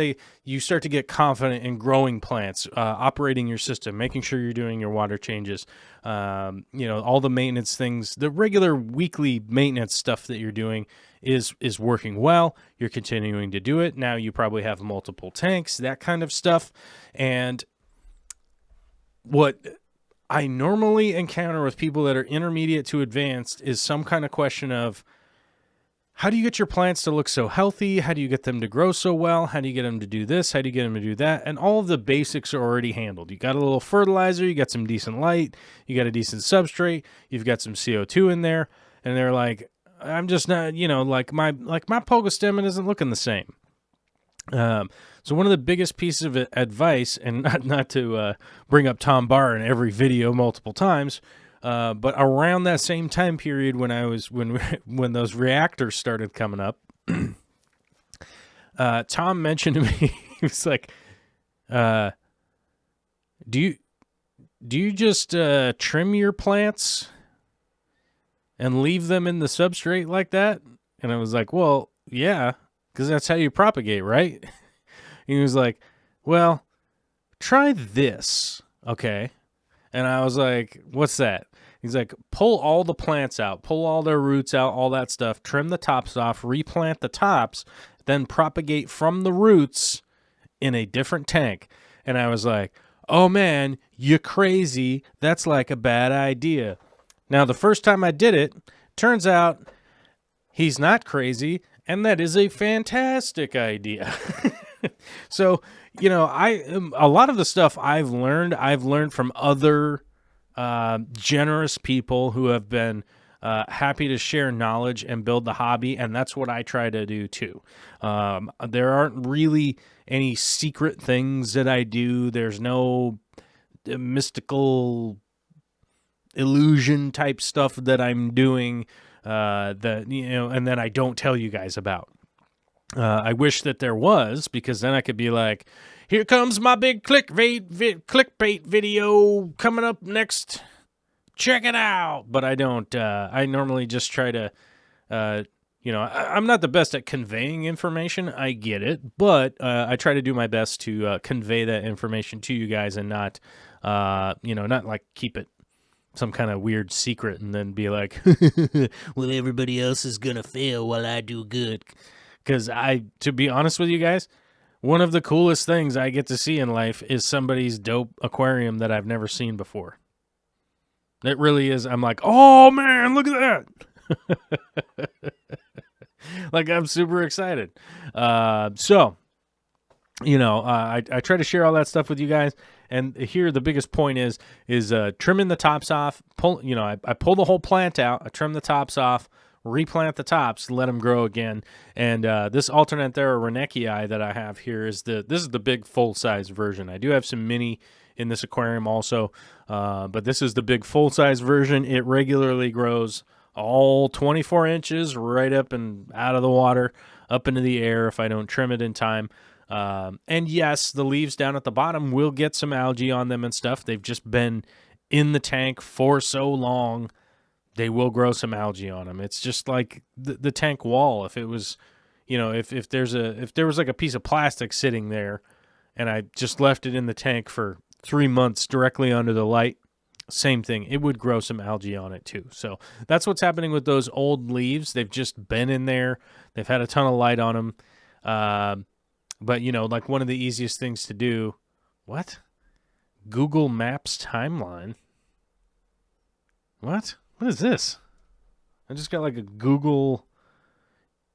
you start to get confident in growing plants, operating your system, making sure you're doing your water changes, all the maintenance things, the regular weekly maintenance stuff that you're doing is working well. You're continuing to do it. Now you probably have multiple tanks, that kind of stuff. And what I normally encounter with people that are intermediate to advanced is some kind of question of, how do you get your plants to look so healthy? How do you get them to grow so well? How do you get them to do this? How do you get them to do that? And all of the basics are already handled. You got a little fertilizer, you got some decent light, you got a decent substrate, you've got some CO2 in there, and they're like, I'm just not, like my pogo stem isn't looking the same. So one of the biggest pieces of advice, and not to bring up Tom Barr in every video multiple times, but around that same time period when those reactors started coming up, Tom mentioned to me, he was like, do you just trim your plants and leave them in the substrate like that? And I was like, well, yeah, because that's how you propagate, right? He was like, well, try this, okay? And I was like, what's that? He's like, pull all the plants out, pull all their roots out, all that stuff, trim the tops off, replant the tops, then propagate from the roots in a different tank. And I was like, oh man, you crazy. That's like a bad idea. Now, the first time I did it, turns out he's not crazy, and that is a fantastic idea. So, a lot of the stuff I've learned from other generous people who have been happy to share knowledge and build the hobby, and that's what I try to do too. There aren't really any secret things that I do. There's no mystical illusion type stuff that I'm doing and then I don't tell you guys about. I wish that there was, because then I could be like, here comes my big clickbait video coming up next. Check it out. But I don't. I normally just try to, I'm not the best at conveying information. I get it. But I try to do my best to convey that information to you guys and not like keep it some kind of weird secret and then be like, well, everybody else is going to fail while I do good. Because to be honest with you guys, one of the coolest things I get to see in life is somebody's dope aquarium that I've never seen before. It really is. I'm like, oh man, look at that. Like, I'm super excited. So, I try to share all that stuff with you guys. And here, the biggest point is trimming the tops off. I pull the whole plant out. I trim the tops off, replant the tops, let them grow again. And this Alternanthera renekii that I have here this is the big full-size version. I do have some mini in this aquarium also, but this is the big full-size version. It regularly grows all 24 inches right up and out of the water, up into the air if I don't trim it in time. And yes, the leaves down at the bottom will get some algae on them and stuff. They've just been in the tank for so long, they will grow some algae on them. It's just like the tank wall. If it was, if there was like a piece of plastic sitting there and I just left it in the tank for 3 months directly under the light, same thing. It would grow some algae on it too. So that's what's happening with those old leaves. They've just been in there. They've had a ton of light on them. But, like one of the easiest things to do, what? Google Maps timeline? What? What is this? I just got like a Google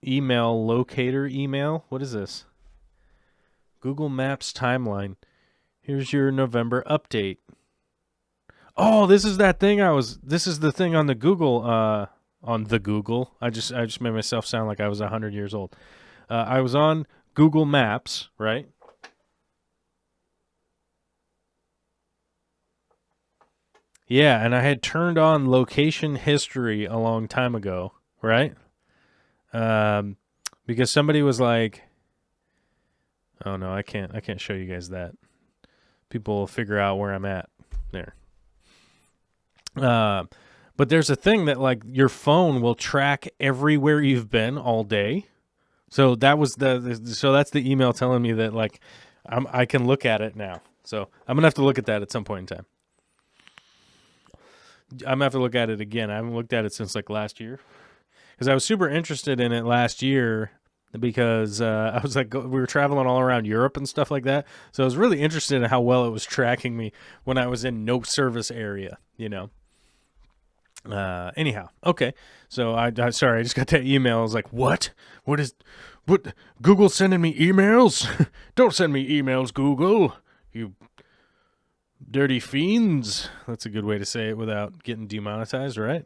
email locator email. What is this? Google Maps timeline. Here's your November update. Oh, this is that thing this is the thing on the Google, I just made myself sound like I was 100 years old. I was on Google Maps, right? Yeah, and I had turned on location history a long time ago, right? Because somebody was like, oh no, I can't show you guys that. People will figure out where I'm at there. But there's a thing that like your phone will track everywhere you've been all day. So that's the email telling me that like I can look at it now. So I'm gonna have to look at that at some point in time. I'm gonna have to look at it again. I haven't looked at it since like last year because I was super interested in it last year because I was like, we were traveling all around Europe and stuff like that. So I was really interested in how well it was tracking me when I was in no service area, Anyhow, okay. So I sorry, I just got that email. I was like, what? What? Google sending me emails? Don't send me emails, Google. You dirty fiends. That's a good way to say it without getting demonetized, right?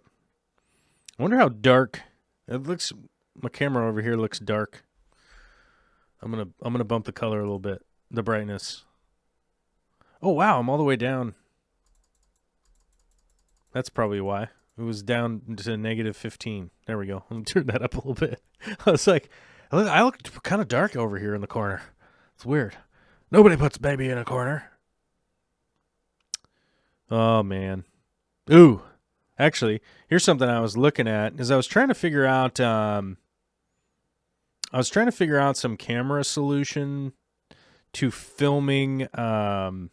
I wonder how dark it looks. My camera over here looks dark. I'm gonna bump the color a little bit, the brightness. Oh wow, I'm all the way down. That's probably why. It was down to -15. There we go. Let me turn that up a little bit. I was like, I look kind of dark over here in the corner. It's weird. Nobody puts baby in a corner. Oh, man. Ooh. Actually, here's something I was looking at. Is I was trying to figure out some camera solution to filming some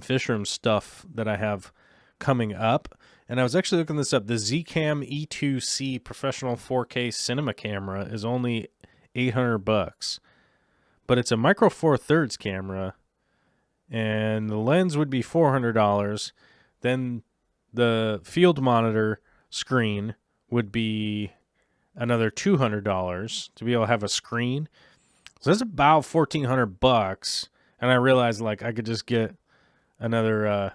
fish room stuff that I have coming up. And I was actually looking this up. The Zcam E2C professional 4K cinema camera is only $800, but it's a micro four thirds camera, and the lens would be $400. Then the field monitor screen would be another $200 to be able to have a screen. So that's about $1,400. And I realized like I could just get another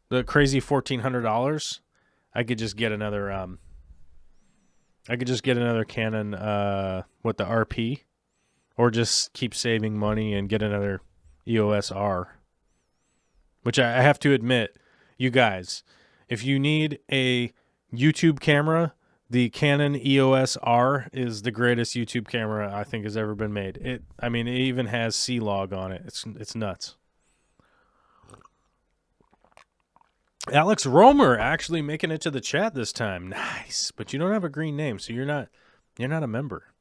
the crazy $1,400. I could just get another Canon the RP, or just keep saving money and get another EOS R. Which I have to admit, you guys, if you need a YouTube camera, the Canon EOS R is the greatest YouTube camera I think has ever been made. It even has C-Log on it. It's nuts. Alex Romer actually making it to the chat this time. Nice. But you don't have a green name, so you're not a member.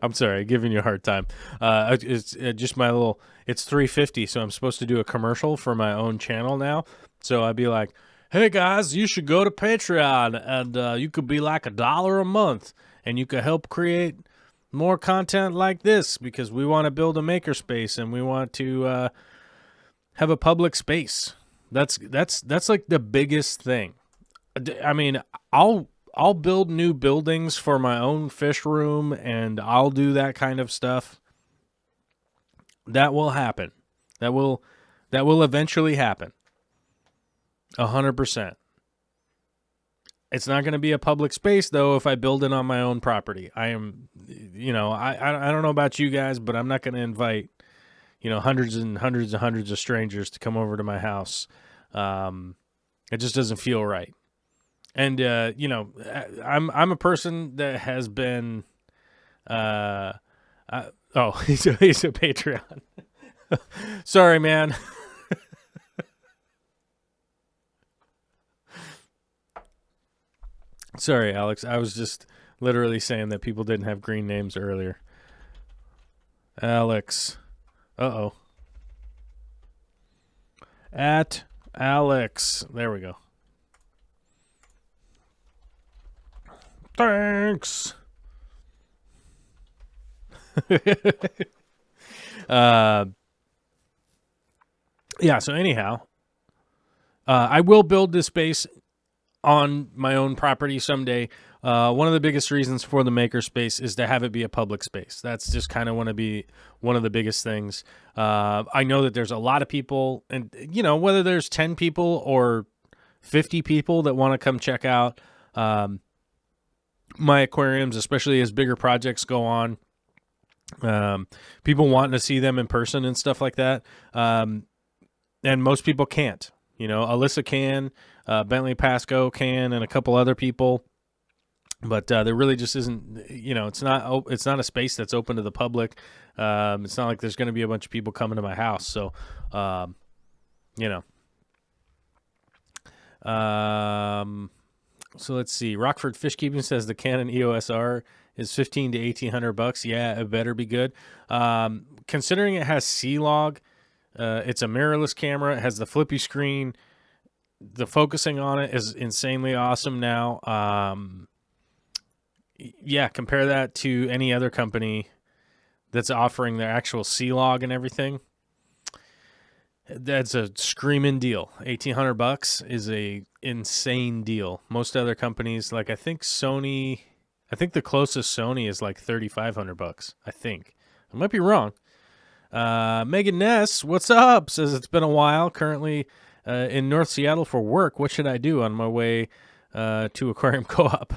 I'm sorry, giving you a hard time. It's just my little. It's 350, so I'm supposed to do a commercial for my own channel now. So I'd be like, "Hey guys, you should go to Patreon, and you could be like $1 a month, and you could help create more content like this because we want to build a makerspace and we want to have a public space." That's like the biggest thing. I mean, I'll build new buildings for my own fish room, and I'll do that kind of stuff. That will happen. That will eventually happen. 100%. It's not going to be a public space though if I build it on my own property. I am, I don't know about you guys, but I'm not going to invite, hundreds and hundreds and hundreds of strangers to come over to my house. It just doesn't feel right. And I'm a person that has been he's a Patreon. Sorry, man. Sorry, Alex. I was just literally saying that people didn't have green names earlier. Alex. Uh-oh. At Alex. There we go. Thanks. Yeah, so anyhow, I will build this space on my own property someday. One of the biggest reasons for the makerspace is to have it be a public space. That's just kind of want to be one of the biggest things. I know that there's a lot of people, and whether there's 10 people or 50 people that want to come check out my aquariums, especially as bigger projects go on. People wanting to see them in person and stuff like that. And most people can't. Alyssa can, Bentley Pasco can, and a couple other people. But there really just isn't, it's not a space that's open to the public. It's not like there's going to be a bunch of people coming to my house. So, so let's see. Rockford Fish Keeping says the Canon EOS R is $1,500 to $1,800. Yeah, it better be good. Considering it has C-Log, it's a mirrorless camera. It has the flippy screen. The focusing on it is insanely awesome now. Yeah, compare that to any other company that's offering their actual C-Log and everything. That's a screaming deal. $1,800 is a insane deal. Most other companies, like I think the closest Sony is like $3,500. I think I might be wrong. Megan Ness, what's up? Says it's been a while. Currently in North Seattle for work. What should I do on my way to Aquarium Co-op?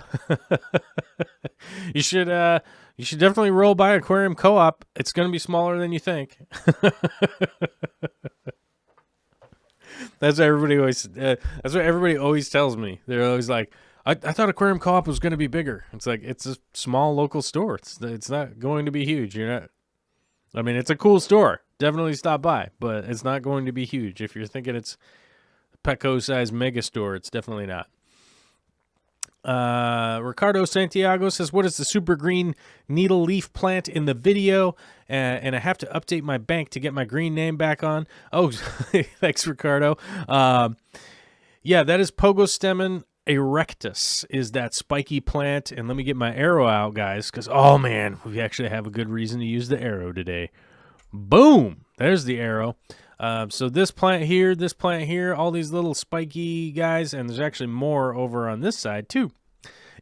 You should definitely roll by Aquarium Co-op. It's going to be smaller than you think. That's what everybody always tells me. They're always like, I thought Aquarium Co-op was going to be bigger. It's like, it's a small local store. It's not going to be huge. It's a cool store. Definitely stop by, but it's not going to be huge. If you're thinking it's a Petco-sized mega store, it's definitely not. Ricardo Santiago says, what is the super green needle leaf plant in the video? And I have to update my bank to get my green name back on. Oh, thanks, Ricardo. Yeah, that is Pogostemon erectus is that spiky plant. And let me get my arrow out, guys, because, oh, man, we actually have a good reason to use the arrow today. Boom. There's the arrow. So this plant here, all these little spiky guys, and there's actually more over on this side too,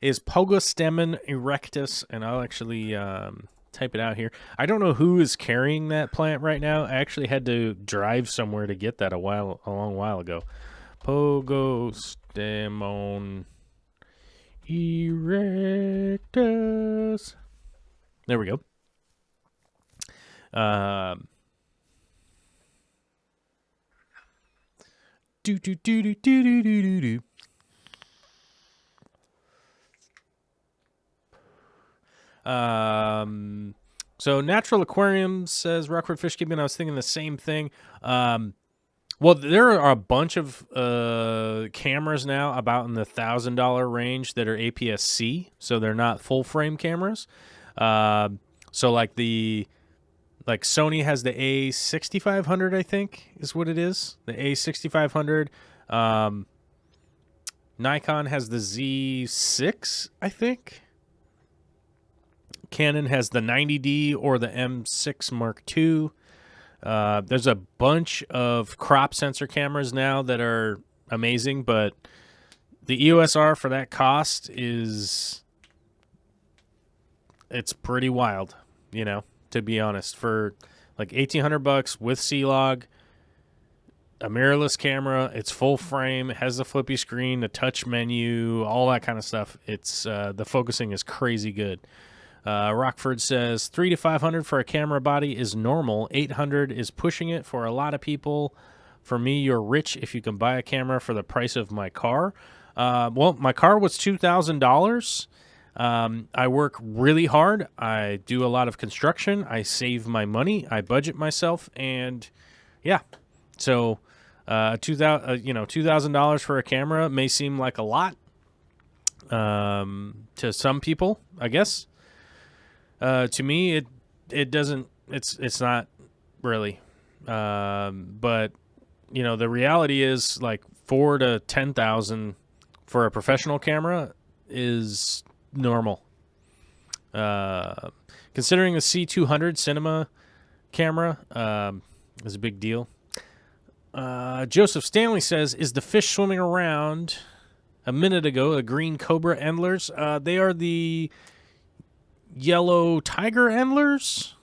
is Pogostemon erectus, and I'll actually type it out here. I don't know who is carrying that plant right now. I actually had to drive somewhere to get that a long while ago. Pogostemon erectus. There we go. Do do do do do do do do. So Natural Aquarium says Rockford Fish Keeping. I was thinking the same thing. Well, there are a bunch of cameras now about in the $1,000 range that are APS-C, so they're not full frame cameras. So like Sony has the A6500, I think is what it is. The A6500. Nikon has the Z6, I think. Canon has the 90D or the M6 Mark II. There's a bunch of crop sensor cameras now that are amazing, but the EOS R for that cost it's pretty wild, to be honest. For like $1,800 with C-Log, a mirrorless camera, it's full frame, it has the flippy screen, the touch menu, all that kind of stuff. It's the focusing is crazy good. Rockford says 300 to 500 for a camera body is normal. 800 is pushing it for a lot of people. For me, you're rich if you can buy a camera for the price of my car. Well, my car was $2,000. I work really hard. I do a lot of construction. I save my money. I budget myself, and yeah. So, $2,000 for a camera may seem like a lot to some people, I guess. To me, it doesn't. It's not really. But the reality is like $4,000 to $10,000 for a professional camera is normal. Considering the C200 cinema camera is a big deal. Joseph Stanley says, "Is the fish swimming around a minute ago? The green cobra endlers? They are the yellow tiger endlers,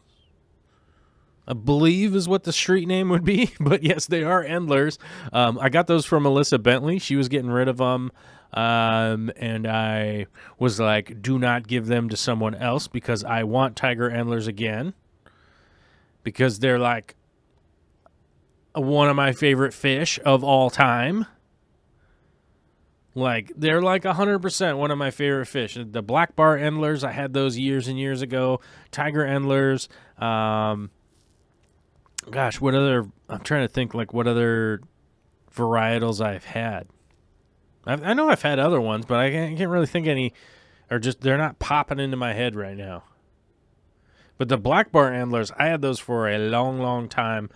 I believe is what the street name would be. But yes, they are endlers. I got those from Melissa Bentley. She was getting rid of them. And I was like, do not give them to someone else because I want tiger endlers again. Because they're like one of my favorite fish of all time. Like, they're like 100% one of my favorite fish. The black bar endlers, I had those years and years ago. Tiger endlers. Gosh, what other... I'm trying to think, like, what other varietals I've had. I know I've had other ones, but I can't really think any... Or just, they're not popping into my head right now. But the black bar endlers, I had those for a long, long time.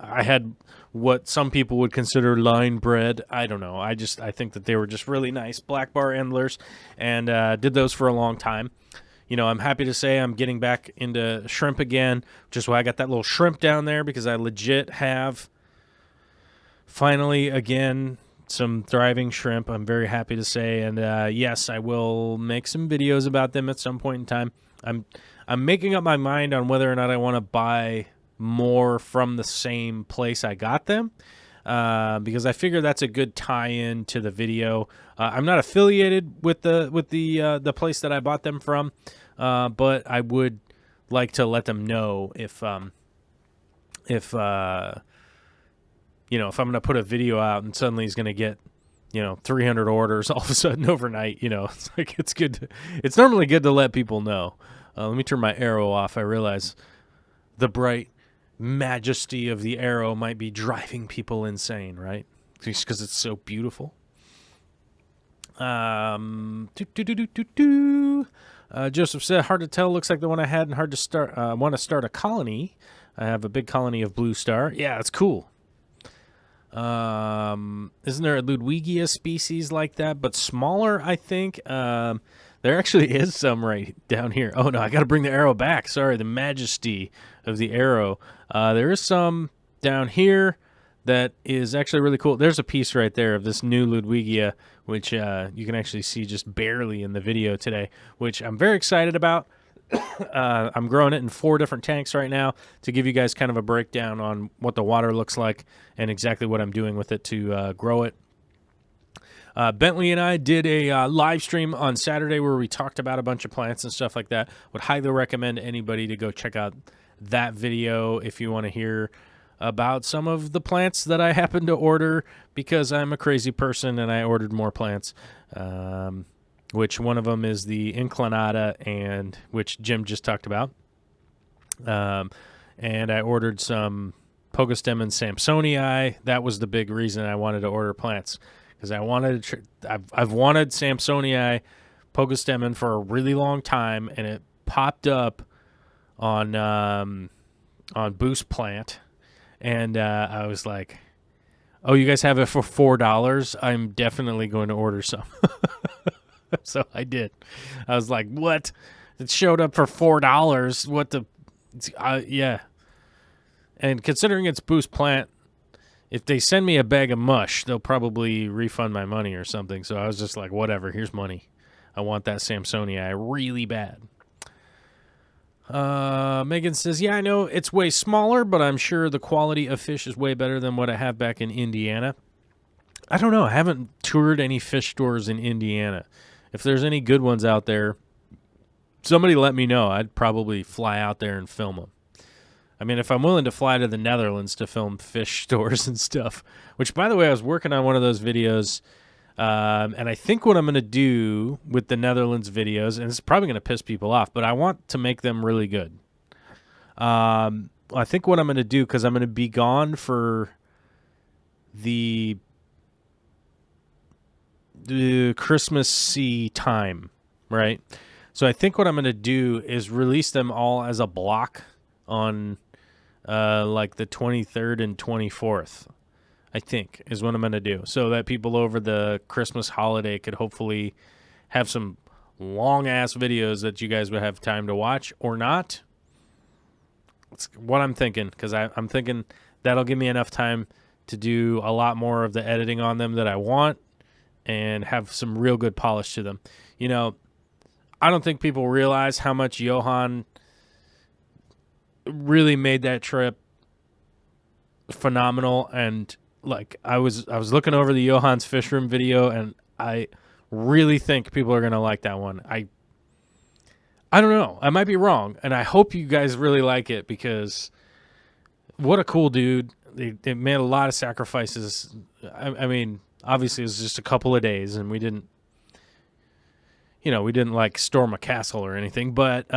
I had what some people would consider line bred. I don't know. I think that they were just really nice black bar endlers, and did those for a long time. I'm happy to say I'm getting back into shrimp again, which is why I got that little shrimp down there, because I legit have finally again some thriving shrimp. I'm very happy to say, and yes, I will make some videos about them at some point in time. I'm making up my mind on whether or not I want to buy more from the same place I got them, because I figure that's a good tie-in to the video. I'm not affiliated with the place that I bought them from, but I would like to let them know if I'm going to put a video out and suddenly he's going to get 300 orders all of a sudden overnight. It's like it's normally good to let people know. Let me turn my arrow off. I realize the bright majesty of the arrow might be driving people insane, right? Just because it's so beautiful. Joseph said, hard to tell. Looks like the one I had, and hard to start. Want to start a colony. I have a big colony of blue star. Yeah, it's cool. Isn't there a Ludwigia species like that, but smaller, I think? There actually is some right down here. Oh, no, I got to bring the arrow back. Sorry, the majesty of the arrow. There is some down here that is actually really cool. There's a piece right there of this new Ludwigia, which you can actually see just barely in the video today, which I'm very excited about. I'm growing it in 4 different tanks right now to give you guys kind of a breakdown on what the water looks like and exactly what I'm doing with it to grow it. Bentley and I did a live stream on Saturday where we talked about a bunch of plants and stuff like that. Would highly recommend anybody to go check out that video if you want to hear about some of the plants that I happened to order, because I'm a crazy person and I ordered more plants. Which one of them is the Inclinata, and which Jim just talked about. And I ordered some Pogostem and Samsonii. That was the big reason I wanted to order plants, because I wanted to I've wanted Samsonii Pogostemon for a really long time, and it popped up on Boost Plant, and I was like, "Oh, you guys have it for $4? I'm definitely going to order some." So I did. I was like, "What? It showed up for $4? What the?" Yeah. And considering it's Boost Plant, if they send me a bag of mush, they'll probably refund my money or something. So I was just like, whatever, here's money. I want that Samsonii really bad. Megan says, yeah, I know it's way smaller, but I'm sure the quality of fish is way better than what I have back in Indiana. I don't know. I haven't toured any fish stores in Indiana. If there's any good ones out there, somebody let me know. I'd probably fly out there and film them. I mean, if I'm willing to fly to the Netherlands to film fish stores and stuff, which, by the way, I was working on one of those videos, and I think what I'm going to do with the Netherlands videos, and it's probably going to piss people off, but I want to make them really good. I think what I'm going to do, because I'm going to be gone for the Christmassy time, right? So I think what I'm going to do is release them all as a block on like the 23rd and 24th, I think, is what I'm going to do. So that people over the Christmas holiday could hopefully have some long-ass videos that you guys would have time to watch or not. It's what I'm thinking, because I'm thinking that'll give me enough time to do a lot more of the editing on them that I want and have some real good polish to them. You know, I don't think people realize how much Johan really made that trip phenomenal. And like I was looking over the Johan's Fish Room video, and I really think people are gonna like that one. I don't know. I might be wrong, and I hope you guys really like it, because what a cool dude. They made a lot of sacrifices. I mean, obviously it was just a couple of days, and we didn't like storm a castle or anything, but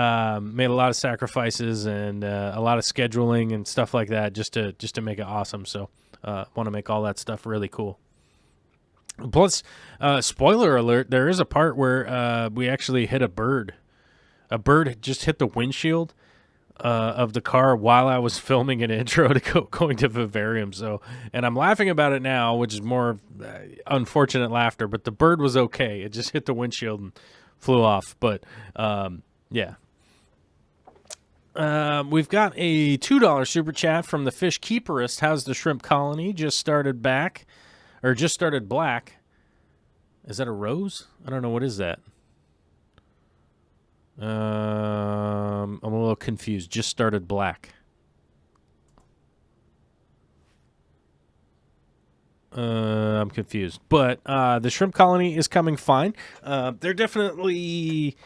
made a lot of sacrifices and a lot of scheduling and stuff like that just to make it awesome. So want to make all that stuff really cool. Plus, spoiler alert, there is a part where we actually hit a bird. A bird just hit the windshield of the car while I was filming an intro to going to Vivarium. So, and I'm laughing about it now, which is more unfortunate laughter, but the bird was okay. It just hit the windshield and flew off. But yeah. We've got a $2 super chat from the Fish Keeperist. How's the shrimp colony? Just started black. Is that a rose? I don't know. What is that? I'm a little confused. Just started black. I'm confused. But the shrimp colony is coming fine. They're definitely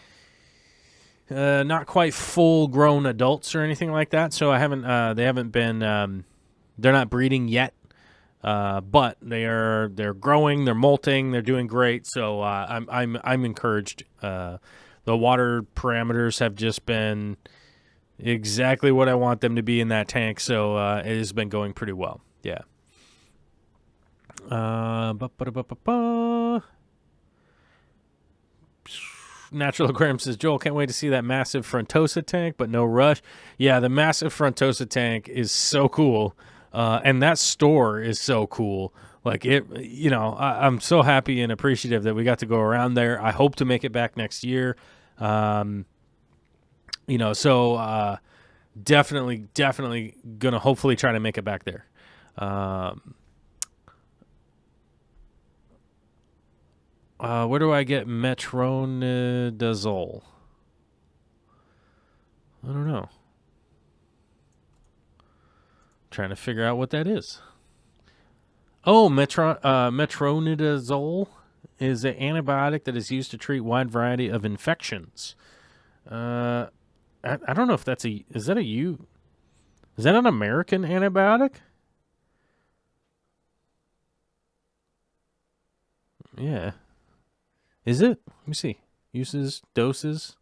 not quite full-grown adults or anything like that. So I haven't. They haven't been. They're not breeding yet. But they're growing. They're molting. They're doing great. So I'm encouraged. The water parameters have just been exactly what I want them to be in that tank, so it has been going pretty well. Yeah. Natural Aquarium says, Joel, can't wait to see that massive Frontosa tank, but no rush. Yeah, the massive Frontosa tank is so cool, and that store is so cool. Like it, I'm so happy and appreciative that we got to go around there. I hope to make it back next year. Definitely gonna hopefully try to make it back there. Where do I get metronidazole? I don't know. Trying to figure out what that is. Oh, metronidazole is an antibiotic that is used to treat a wide variety of infections. I don't know if that's is that an American antibiotic? Yeah. Is it? Let me see. Uses, doses.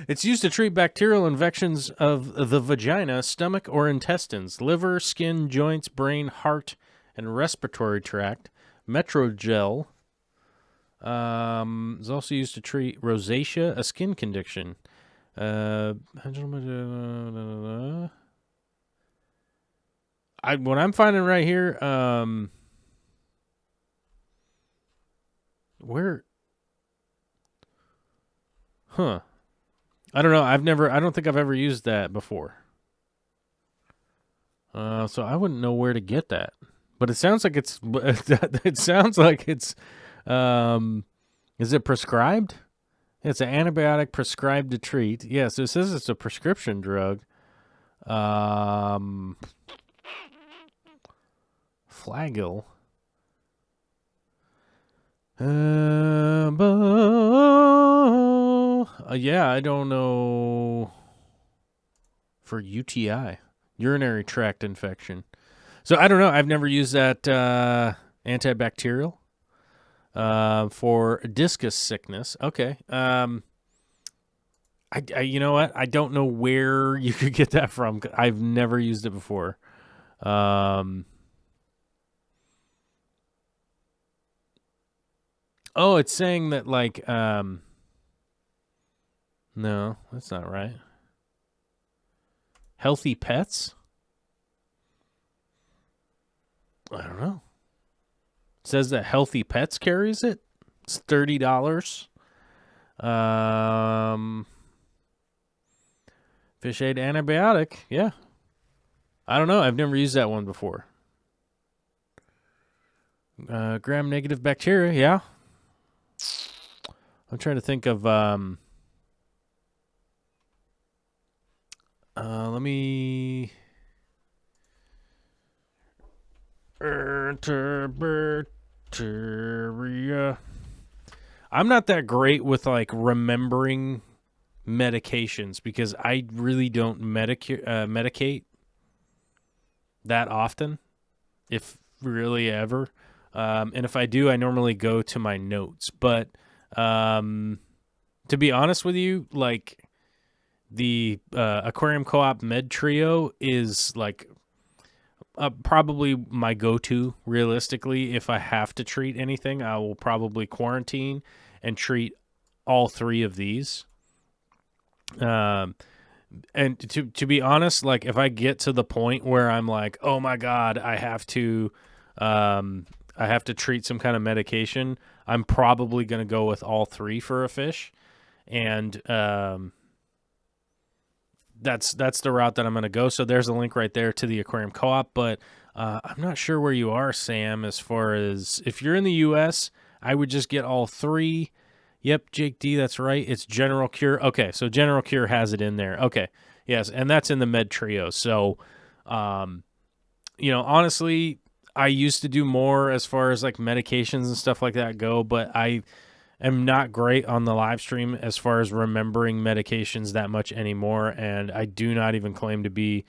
It's used to treat bacterial infections of the vagina, stomach, or intestines, liver, skin, joints, brain, heart, and respiratory tract, Metrogel is also used to treat rosacea, a skin condition. What I'm finding right here, where, huh? I don't know. I don't think I've ever used that before. So I wouldn't know where to get that. But it sounds like it's, is it prescribed? It's an antibiotic prescribed to treat. Yeah, so it says it's a prescription drug. Flagyl. Yeah, I don't know. For UTI, urinary tract infection. So I don't know. I've never used that antibacterial for discus sickness. Okay. I you know what? I don't know where you could get that from. I've never used it before. Oh, it's saying that like no, that's not right. Healthy Pets? I don't know. It says that Healthy Pets carries it. It's $30. Fish aid antibiotic. Yeah. I don't know. I've never used that one before. Gram-negative bacteria. Yeah. I'm trying to think of... let me... Bacteria. I'm not that great with like remembering medications because I really don't medicate that often, if really ever. And if I do, I normally go to my notes. But to be honest with you, like the Aquarium Co-op Med Trio is like probably my go-to, realistically. If I have to treat anything, I will probably quarantine and treat all three of these. And to be honest, like if I get to the point where I'm like, oh my God, I have to treat some kind of medication, I'm probably going to go with all three for a fish. And that's the route that I'm going to go. So there's a link right there to the Aquarium Co-op, but I'm not sure where you are, Sam, as far as if you're in the U.S., I would just get all three. Yep, Jake D, that's right. It's General Cure. Okay, so General Cure has it in there. Okay, yes, and that's in the Med Trio. So, honestly, I used to do more as far as like medications and stuff like that go, but I am not great on the live stream as far as remembering medications that much anymore, and I do not even claim to be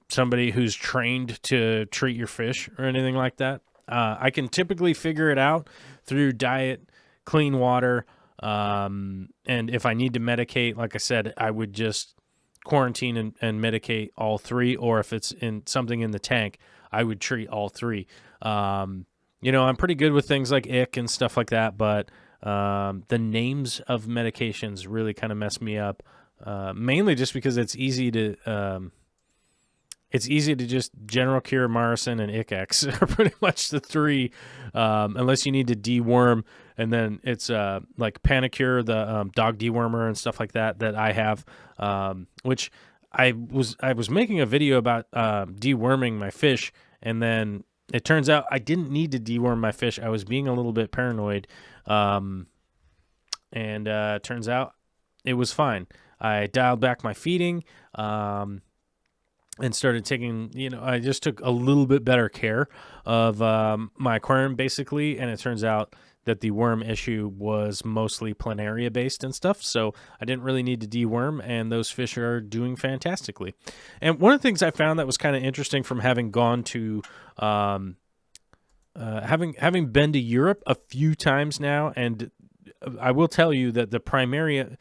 somebody who's trained to treat your fish or anything like that. I can typically figure it out through diet, clean water, and if I need to medicate, like I said, I would just quarantine and medicate all three, or if it's in something in the tank, I would treat all three. I'm pretty good with things like ick and stuff like that, but the names of medications really kind of mess me up, mainly just because it's easy to just General Cure, Morrison, and Ick-X are pretty much the three, unless you need to deworm, and then it's like Panicure, the dog dewormer and stuff like that I have, which I was making a video about deworming my fish, and then it turns out I didn't need to deworm my fish. I was being a little bit paranoid, and turns out it was fine. I dialed back my feeding, and started taking, I just took a little bit better care of my aquarium, basically, and it turns out that the worm issue was mostly planaria based and stuff, so I didn't really need to deworm, and those fish are doing fantastically. And one of the things I found that was kind of interesting from having gone to having been to Europe a few times now, and I will tell you that the primary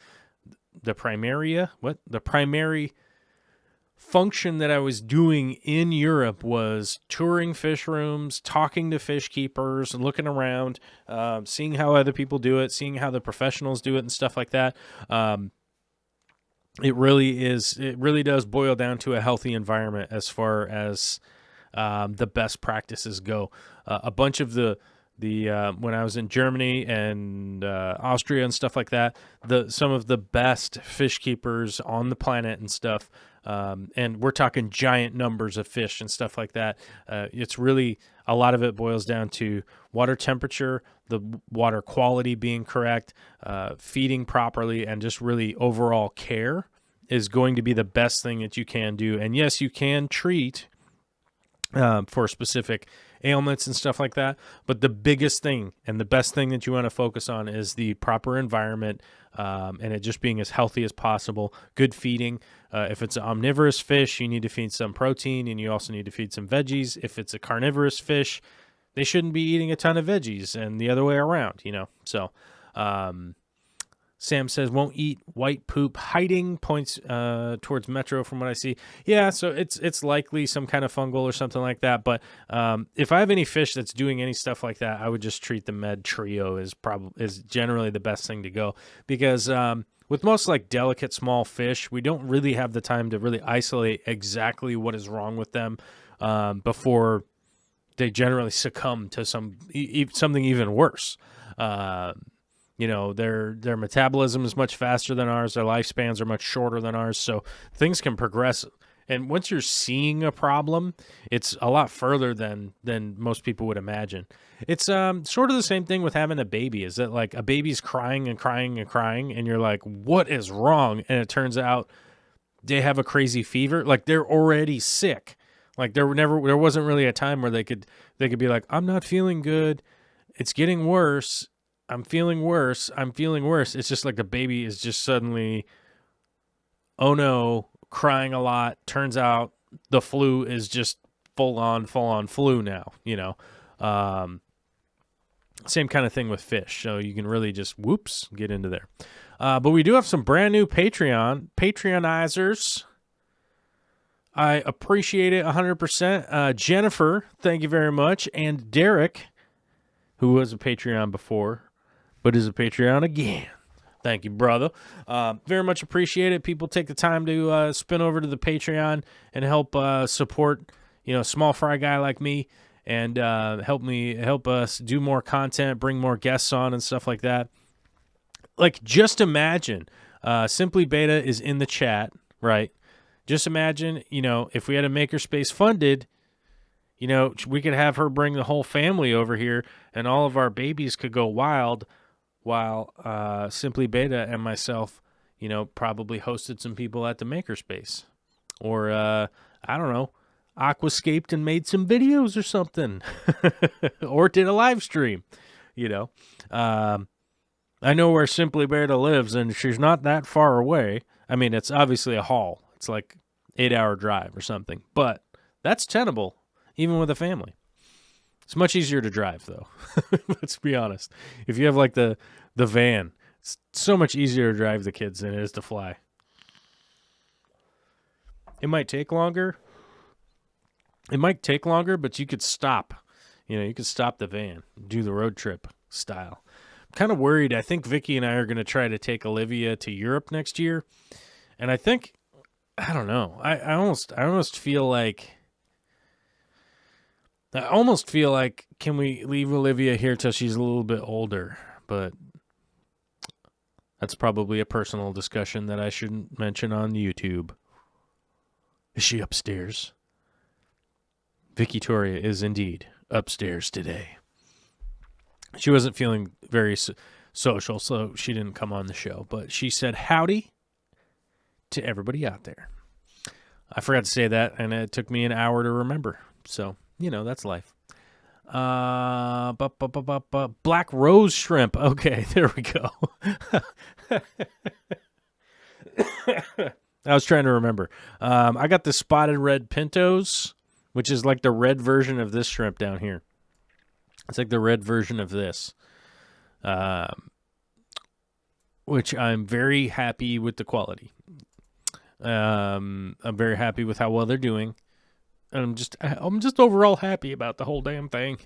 function that I was doing in Europe was touring fish rooms, talking to fish keepers, looking around, seeing how other people do it, seeing how the professionals do it and stuff like that. It really does boil down to a healthy environment as far as the best practices go. A bunch of the when I was in Germany and Austria and stuff like that, some of the best fish keepers on the planet and stuff, and we're talking giant numbers of fish and stuff like that. It's really, a lot of it boils down to water temperature, the water quality being correct, feeding properly, and just really overall care is going to be the best thing that you can do. And yes, you can treat for specific ailments and stuff like that, but the biggest thing and the best thing that you want to focus on is the proper environment, and it just being as healthy as possible. Good feeding. If it's an omnivorous fish, you need to feed some protein, and you also need to feed some veggies. If it's a carnivorous fish, they shouldn't be eating a ton of veggies, and the other way around, So Sam says, won't eat white poop, hiding, points towards Metro from what I see. Yeah, so it's likely some kind of fungal or something like that. But if I have any fish that's doing any stuff like that, I would just treat the Med Trio is generally the best thing to go. Because with most like delicate small fish, we don't really have the time to really isolate exactly what is wrong with them before they generally succumb to something even worse. Their metabolism is much faster than ours. Their lifespans are much shorter than ours. So things can progress. And once you're seeing a problem, it's a lot further than most people would imagine. It's sort of the same thing with having a baby. Is that like a baby's crying and crying and crying, and you're like, what is wrong? And it turns out they have a crazy fever. Like they're already sick. Like there wasn't really a time where they could be like, I'm not feeling good. It's getting worse. I'm feeling worse. It's just like the baby is just suddenly, oh no, crying a lot. Turns out the flu is just full on flu now, Same kind of thing with fish. So you can really just, get into there. But we do have some brand new Patreonizers. I appreciate it 100%. Jennifer, thank you very much. And Derek, who was a Patreon before, but is a Patreon again. Thank you, brother. Very much appreciate it. People take the time to spin over to the Patreon and help support, a small fry guy like me, and help us do more content, bring more guests on and stuff like that. Like, just imagine, Simply Beta is in the chat, right? Just imagine, if we had a Makerspace funded, we could have her bring the whole family over here, and all of our babies could go wild, while Simply Beta and myself, probably hosted some people at the Makerspace. Or, I don't know, aquascaped and made some videos or something. Or did a live stream, I know where Simply Beta lives, and she's not that far away. I mean, it's obviously a haul. It's like 8-hour drive or something. But that's tenable, even with a family. It's much easier to drive, though. Let's be honest. If you have, like, the van, it's so much easier to drive the kids than it is to fly. It might take longer. But you could stop. You could stop the van, do the road trip style. I'm kind of worried. I think Vicky and I are going to try to take Olivia to Europe next year. And I think, I don't know. I almost feel like... can we leave Olivia here till she's a little bit older? But that's probably a personal discussion that I shouldn't mention on YouTube. Is she upstairs? Vicky Toria is indeed upstairs today. She wasn't feeling very social, so she didn't come on the show. But she said howdy to everybody out there. I forgot to say that, and it took me an hour to remember. So... that's life. Black Rose Shrimp. Okay, there we go. I was trying to remember. I got the spotted red pintos, which is like the red version of this shrimp down here. It's like the red version of this, which I'm very happy with the quality. I'm very happy with how well they're doing. And I'm just overall happy about the whole damn thing.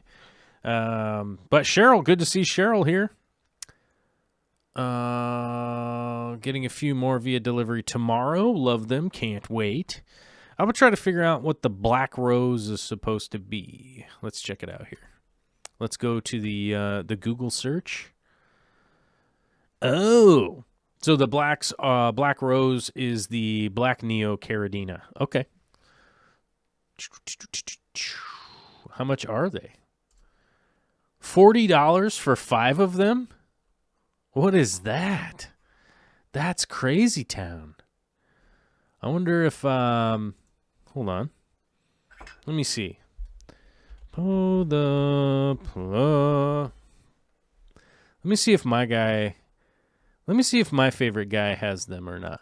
But Cheryl, good to see Cheryl here. Getting a few more via delivery tomorrow. Love them. Can't wait. I'm going to try to figure out what the black rose is supposed to be. Let's check it out here. Let's go to the Google search. Oh, so the black rose is the black neocaridina. Okay. How much are they? $40 for 5 of them? What is that? That's crazy town. I wonder if hold on. Let me see. Let me see if my favorite guy has them or not.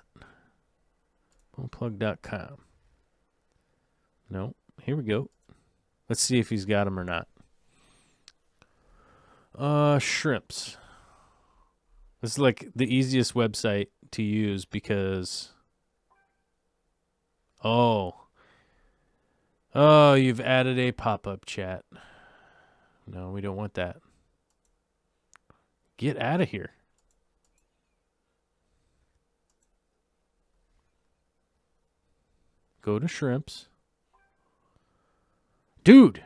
Pullplug.com. No, here we go. Let's see if he's got them or not. Shrimps. This is like the easiest website to use because... Oh, you've added a pop-up chat. No, we don't want that. Get out of here. Go to shrimps. Dude!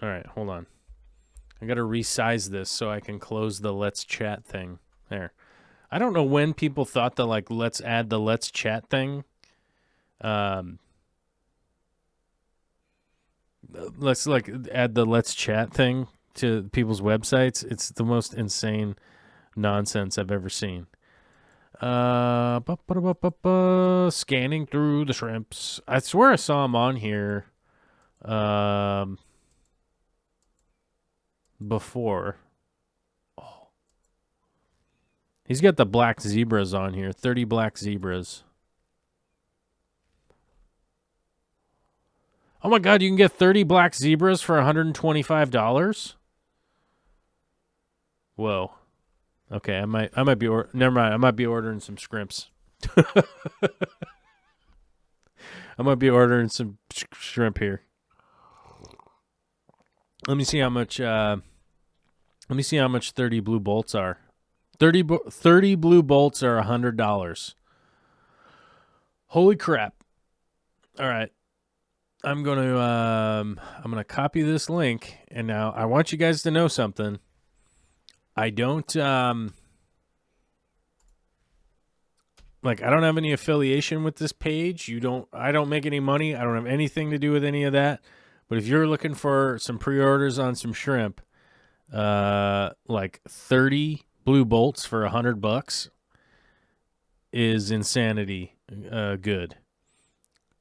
All right, hold on. I got to resize this so I can close the let's chat thing. There. I don't know when people thought that, like, let's add the let's chat thing. Let's, like, add the let's chat thing to people's websites. It's the most insane nonsense I've ever seen. Scanning through the shrimps. I swear I saw them on here. Before. Oh. He's got the black zebras on here. 30 black zebras. Oh my God, you can get 30 black zebras for $125? Whoa. Okay, I might be never mind. I might be ordering some shrimps. I might be ordering some shrimp here. Let me see how much 30 blue bolts are. 30 blue bolts are $100. Holy crap. All right. I'm going to copy this link, and now I want you guys to know something. I don't I don't have any affiliation with this page. I don't make any money. I don't have anything to do with any of that. But if you're looking for some pre-orders on some shrimp, like 30 blue bolts for $100 is insanity good.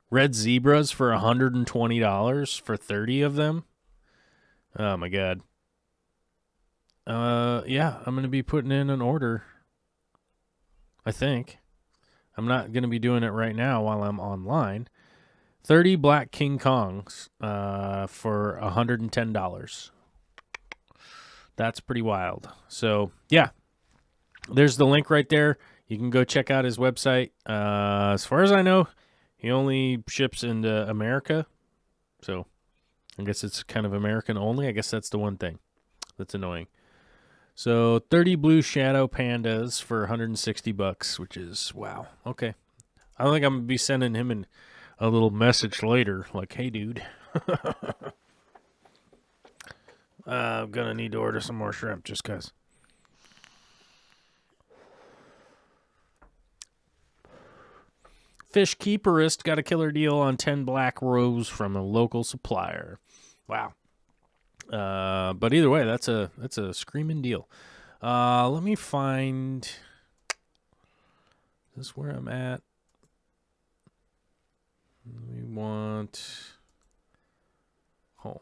Red zebras for $120 for 30 of them. Oh my God. Yeah, I'm going to be putting in an order. I think. I'm not going to be doing it right now while I'm online. 30 black King Kongs for $110. That's pretty wild. So, yeah. There's the link right there. You can go check out his website. As far as I know, he only ships into America. So, I guess it's kind of American only. I guess that's the one thing that's annoying. So, 30 blue shadow pandas for $160, which is, wow. Okay. I think I'm going to be sending him a little message later, like, hey, dude. I'm going to need to order some more shrimp just because. Fish Keeperist got a killer deal on 10 black rose from a local supplier. Wow. But either way, that's a screaming deal. Let me find. Is this where I'm at? We want home.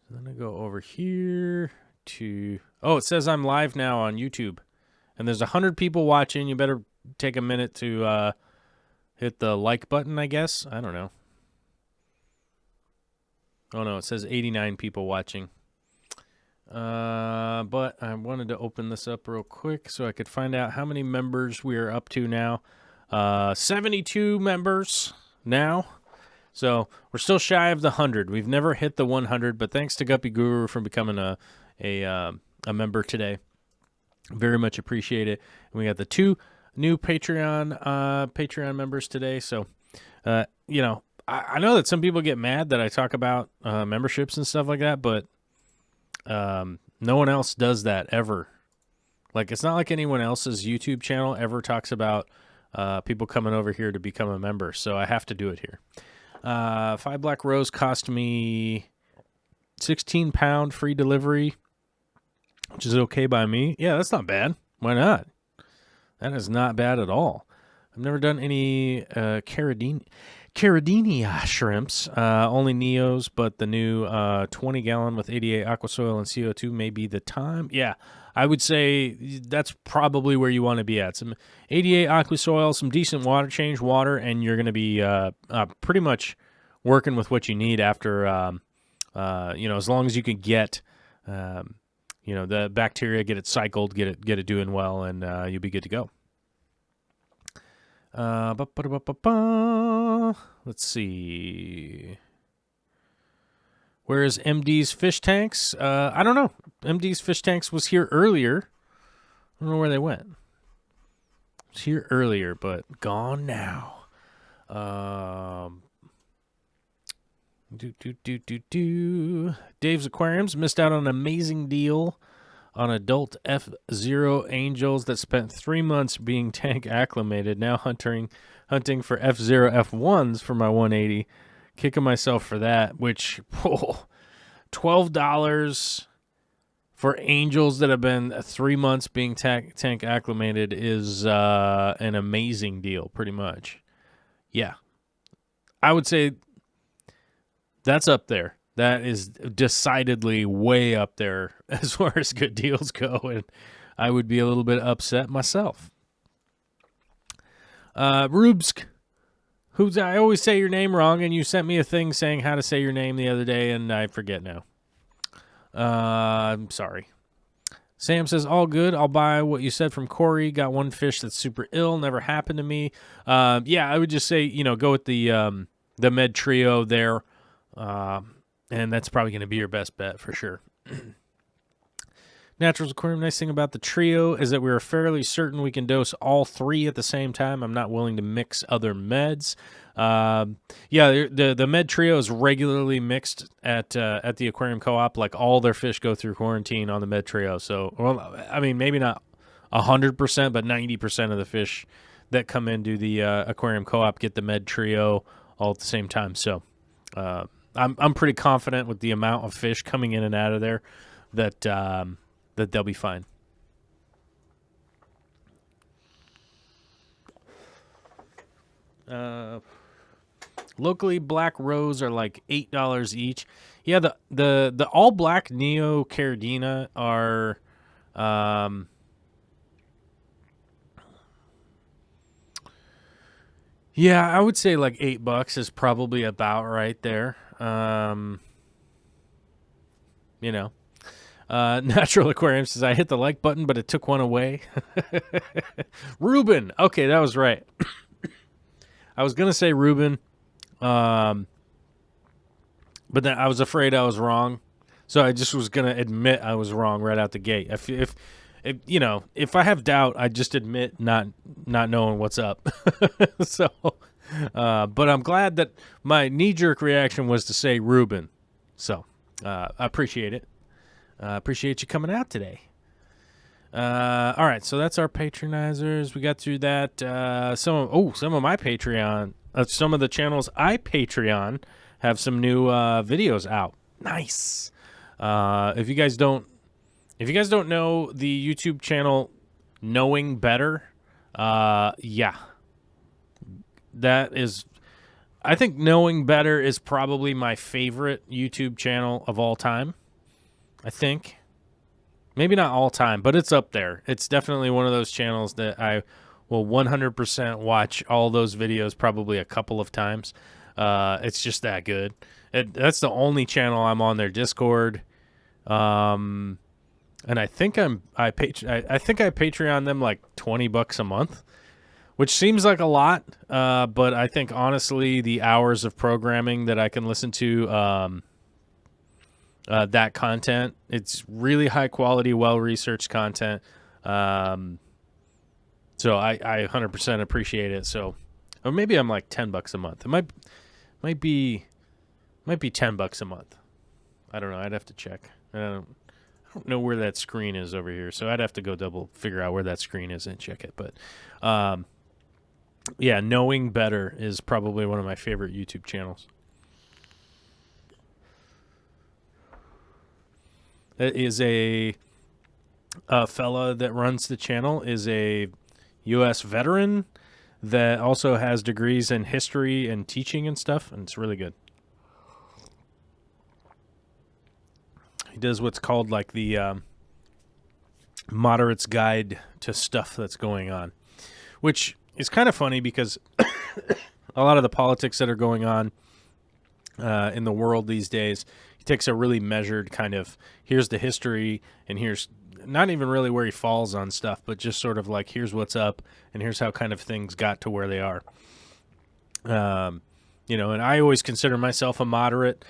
So then I go over here to. Oh, it says I'm live now on YouTube, and there's 100 people watching. You better take a minute to hit the like button, I guess. I don't know. Oh, no, it says 89 people watching. But I wanted to open this up real quick so I could find out how many members we are up to now. 72 members now. So we're still shy of the 100. We've never hit the 100, but thanks to Guppy Guru for becoming a member today. Very much appreciate it. And we got the 2 new Patreon members today. So, I know that some people get mad that I talk about memberships and stuff like that, but no one else does that ever. Like, it's not like anyone else's YouTube channel ever talks about people coming over here to become a member, so I have to do it here. 5 Black Rose cost me £16 free delivery, which is okay by me. Yeah, that's not bad. Why not? That is not bad at all. I've never done any Caradinia shrimps, only Neos, but the new 20-gallon with 88 aqua soil and CO2 may be the time. Yeah, I would say that's probably where you want to be at. Some 88 aqua soil, some decent water, change water, and you're going to be pretty much working with what you need after, as long as you can get, the bacteria, get it cycled, get it doing well, and you'll be good to go. Let's see. Where is MD's fish tanks? I don't know. MD's fish tanks was here earlier. I don't know where they went. It was here earlier, but gone now. Dave's Aquariums missed out on an amazing deal on adult F0 angels that spent 3 months being tank acclimated, now hunting for F0 F1s for my 180. Kicking myself for that, which, $12 for angels that have been 3 months being tank acclimated is an amazing deal, pretty much. Yeah. I would say that's up there. That is decidedly way up there as far as good deals go, and I would be a little bit upset myself. Rubsk, I always say your name wrong, and you sent me a thing saying how to say your name the other day, and I forget now. I'm sorry. Sam says, all good. I'll buy what you said from Corey. Got one fish that's super ill. Never happened to me. Yeah, I would just say, go with the Med Trio there. And that's probably going to be your best bet for sure. Naturals Aquarium, nice thing about the trio is that we are fairly certain we can dose all 3 at the same time. I'm not willing to mix other meds. The med trio is regularly mixed at the Aquarium Co-op. Like, all their fish go through quarantine on the med trio. So, maybe not 100%, but 90% of the fish that come into the Aquarium Co-op get the med trio all at the same time. So, I'm pretty confident with the amount of fish coming in and out of there that they'll be fine. Locally, black roes are like $8 each. Yeah, the all black Neo Caradina are yeah, I would say like $8 is probably about right there. Natural Aquarium says, I hit the like button, but it took one away. Ruben. Okay, that was right. I was going to say Ruben, but then I was afraid I was wrong. So I just was going to admit I was wrong right out the gate. If I have doubt, I just admit not knowing what's up. So, but I'm glad that my knee-jerk reaction was to say Ruben. So, I appreciate it. Appreciate you coming out today. All right, so that's our patronizers. We got through that. Some of my Patreon, some of the channels I Patreon have some new videos out. Nice. If you guys don't know the YouTube channel Knowing Better, yeah, that is, I think Knowing Better is probably my favorite YouTube channel of all time. I think. Maybe not all time, but it's up there. It's definitely one of those channels that I will 100% watch all those videos probably a couple of times. It's just that good. That's the only channel I'm on their Discord. And I think I think I Patreon them like $20 a month, which seems like a lot, but I think honestly the hours of programming that I can listen to that content, it's really high quality, well-researched content. So I 100% appreciate it. So, or maybe I'm like $10 a month. It might be $10 a month. I don't know. I'd have to check. I don't know where that screen is over here, so I'd have to go figure out where that screen is and check it. But yeah, Knowing Better is probably one of my favorite YouTube channels. It is a fella that runs the channel is a U.S. veteran that also has degrees in history and teaching and stuff, and it's really good. He does what's called like the moderate's guide to stuff that's going on, which is kind of funny because a lot of the politics that are going on in the world these days, he takes a really measured kind of, here's the history, and here's not even really where he falls on stuff, but just sort of like, here's what's up, and here's how kind of things got to where they are. You know, and I always consider myself a moderate.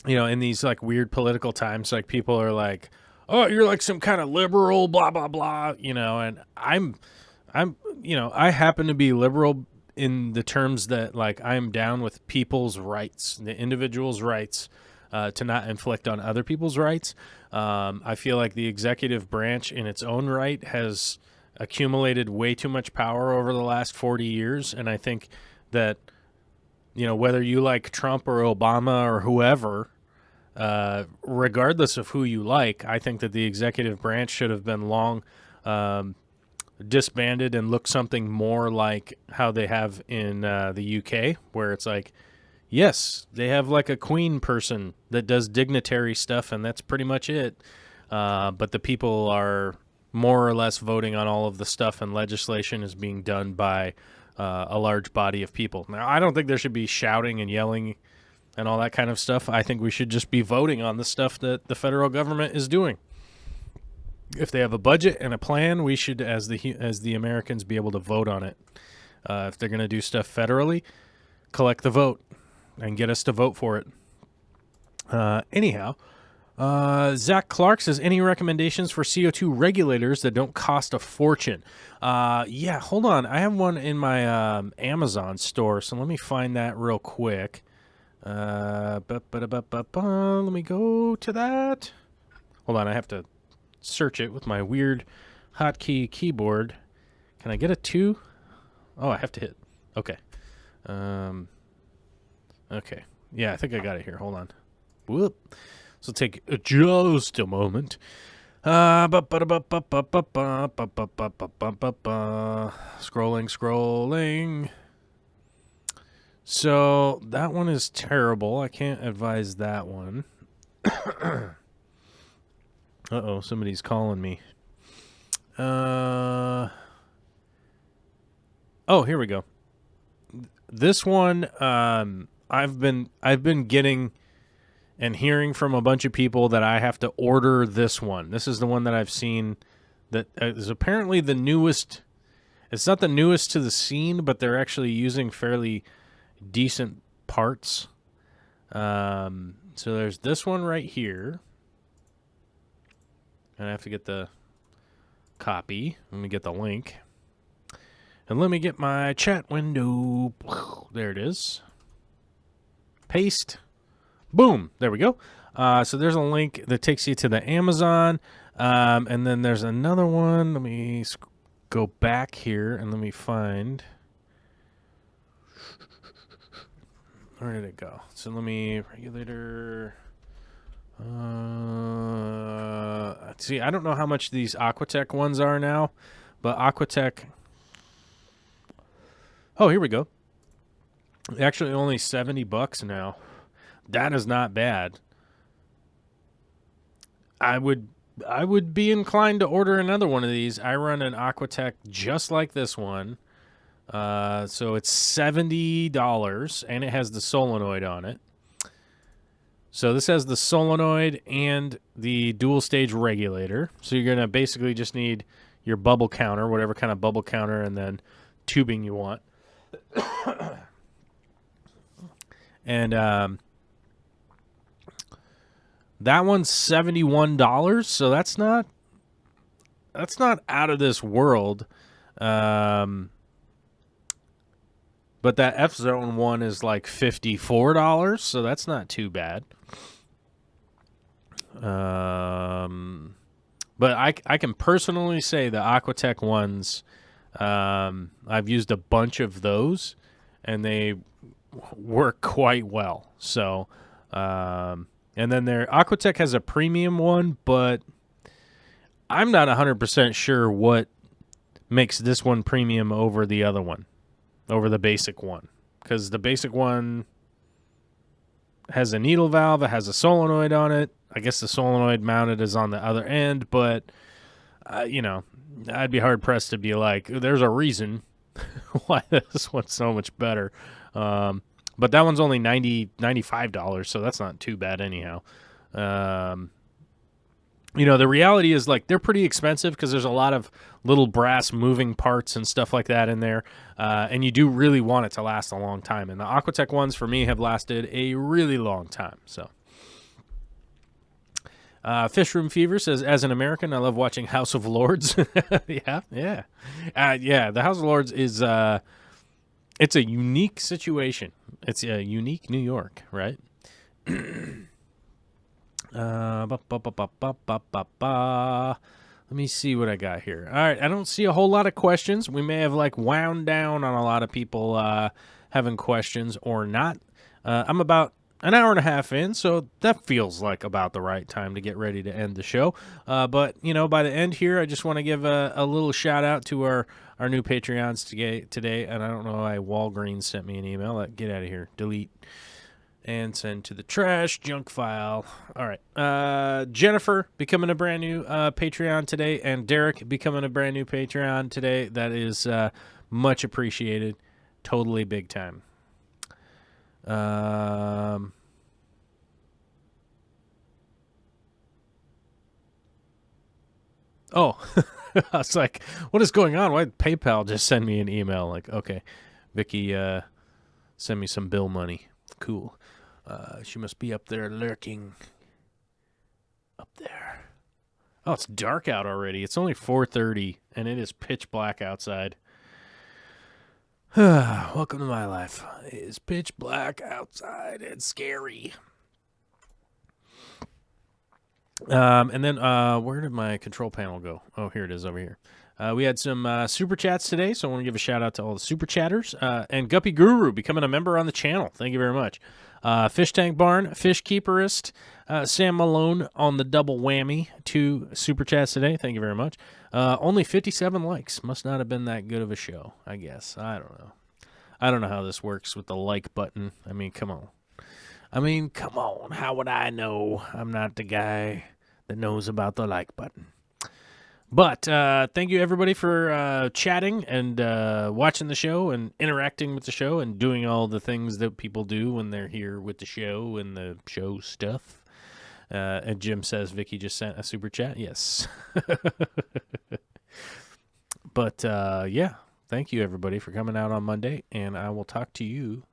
You know, in these like weird political times, like people are like, oh, you're like some kind of liberal, blah, blah, blah, you know, and I'm, you know, I happen to be liberal in the terms that like I'm down with people's rights, the individual's rights, to not inflict on other people's rights. I feel like the executive branch in its own right has accumulated way too much power over the last 40 years. And I think that, you know, whether you like Trump or Obama or whoever, regardless of who you like, I think that the executive branch should have been long disbanded and look something more like how they have in the UK, where it's like, yes, they have like a queen person that does dignitary stuff, and that's pretty much it. But the people are more or less voting on all of the stuff, and legislation is being done by a large body of people. Now, I don't think there should be shouting and yelling and all that kind of stuff. I think we should just be voting on the stuff that the federal government is doing. If they have a budget and a plan, we should, as the Americans, be able to vote on it. If they're going to do stuff federally, collect the vote and get us to vote for it. Anyhow, Zach Clark says, any recommendations for CO2 regulators that don't cost a fortune? Yeah, hold on. I have one in my Amazon store, so let me find that real quick. Let me go to that. Hold on, I have to search it with my weird hotkey keyboard. Can I get a 2? Oh, I have to hit. Okay. Okay. Yeah, I think I got it here. Hold on. Whoop. So take just a moment. Scrolling. So that one is terrible. I can't advise that one. Uh-oh, somebody's calling me. Oh, here we go. This one, I've been getting and hearing from a bunch of people that I have to order this one. This is the one that I've seen that is apparently the newest. It's not the newest to the scene, but they're actually using fairly decent parts. So there's this one right here. And I have to get the copy. Let me get the link. And let me get my chat window. There it is. Paste. Boom. There we go. So there's a link that takes you to the Amazon. And then there's another one. Let me go back here and let me find. Where did it go? So let me, regulator. See, I don't know how much these Aquatech ones are now, but Aquatech. Oh, here we go. Actually, only $70 now. That is not bad. I would be inclined to order another one of these. I run an Aquatech just like this one. So it's $70, and it has the solenoid on it. So this has the solenoid and the dual stage regulator. So you're going to basically just need your bubble counter, whatever kind of bubble counter and then tubing you want. And that one's $71, so that's not out of this world. But that F-Zone one is like $54, so that's not too bad. But I can personally say the Aquatech ones, I've used a bunch of those, and they work quite well. So, and then Aquatech has a premium one, but I'm not 100% sure what makes this one premium over the other one, over the basic one. Because the basic one has a needle valve, it has a solenoid on it. I guess the solenoid mounted is on the other end, but, I'd be hard-pressed to be like, there's a reason why this one's so much better. But that one's only $95, so that's not too bad anyhow. The reality is, like, they're pretty expensive because there's a lot of little brass moving parts and stuff like that in there, and you do really want it to last a long time. And the Aquatech ones, for me, have lasted a really long time, so... Fish Room Fever says, as an American, I love watching House of Lords. Yeah. The House of Lords is, it's a unique situation. It's a unique New York, right? Let me see what I got here. All right, I don't see a whole lot of questions. We may have, wound down on a lot of people having questions or not. I'm about an hour and a half in, so that feels like about the right time to get ready to end the show. But, by the end here, I just want to give a little shout-out to our new Patreons today. And I don't know why Walgreens sent me an email. Get out of here. Delete. And send to the trash junk file. All right. Jennifer becoming a brand new Patreon today, and Derek becoming a brand new Patreon today. That is much appreciated. Totally big time. Oh, I was like, what is going on? Why did PayPal just send me an email? Like, okay, Vicky, send me some bill money. Cool. She must be up there lurking. Up there. Oh, it's dark out already. It's only 4:30, and it is pitch black outside. Welcome to my life. It's pitch black outside. It's scary. And then where did my control panel go? Oh, here it is over here. We had some super chats today, so I want to give a shout out to all the super chatters. And Guppy Guru becoming a member on the channel. Thank you very much. Fish Tank Barn, Fish Keeperist, Sam Malone on the double whammy. 2 super chats today. Thank you very much. Only 57 likes. Must not have been that good of a show, I guess. I don't know. I don't know how this works with the like button. I mean, come on. How would I know? I'm not the guy that knows about the like button. But thank you, everybody, for chatting and watching the show and interacting with the show and doing all the things that people do when they're here with the show and the show stuff. And Jim says Vicky just sent a super chat. Yes. But, yeah, thank you, everybody, for coming out on Monday. And I will talk to you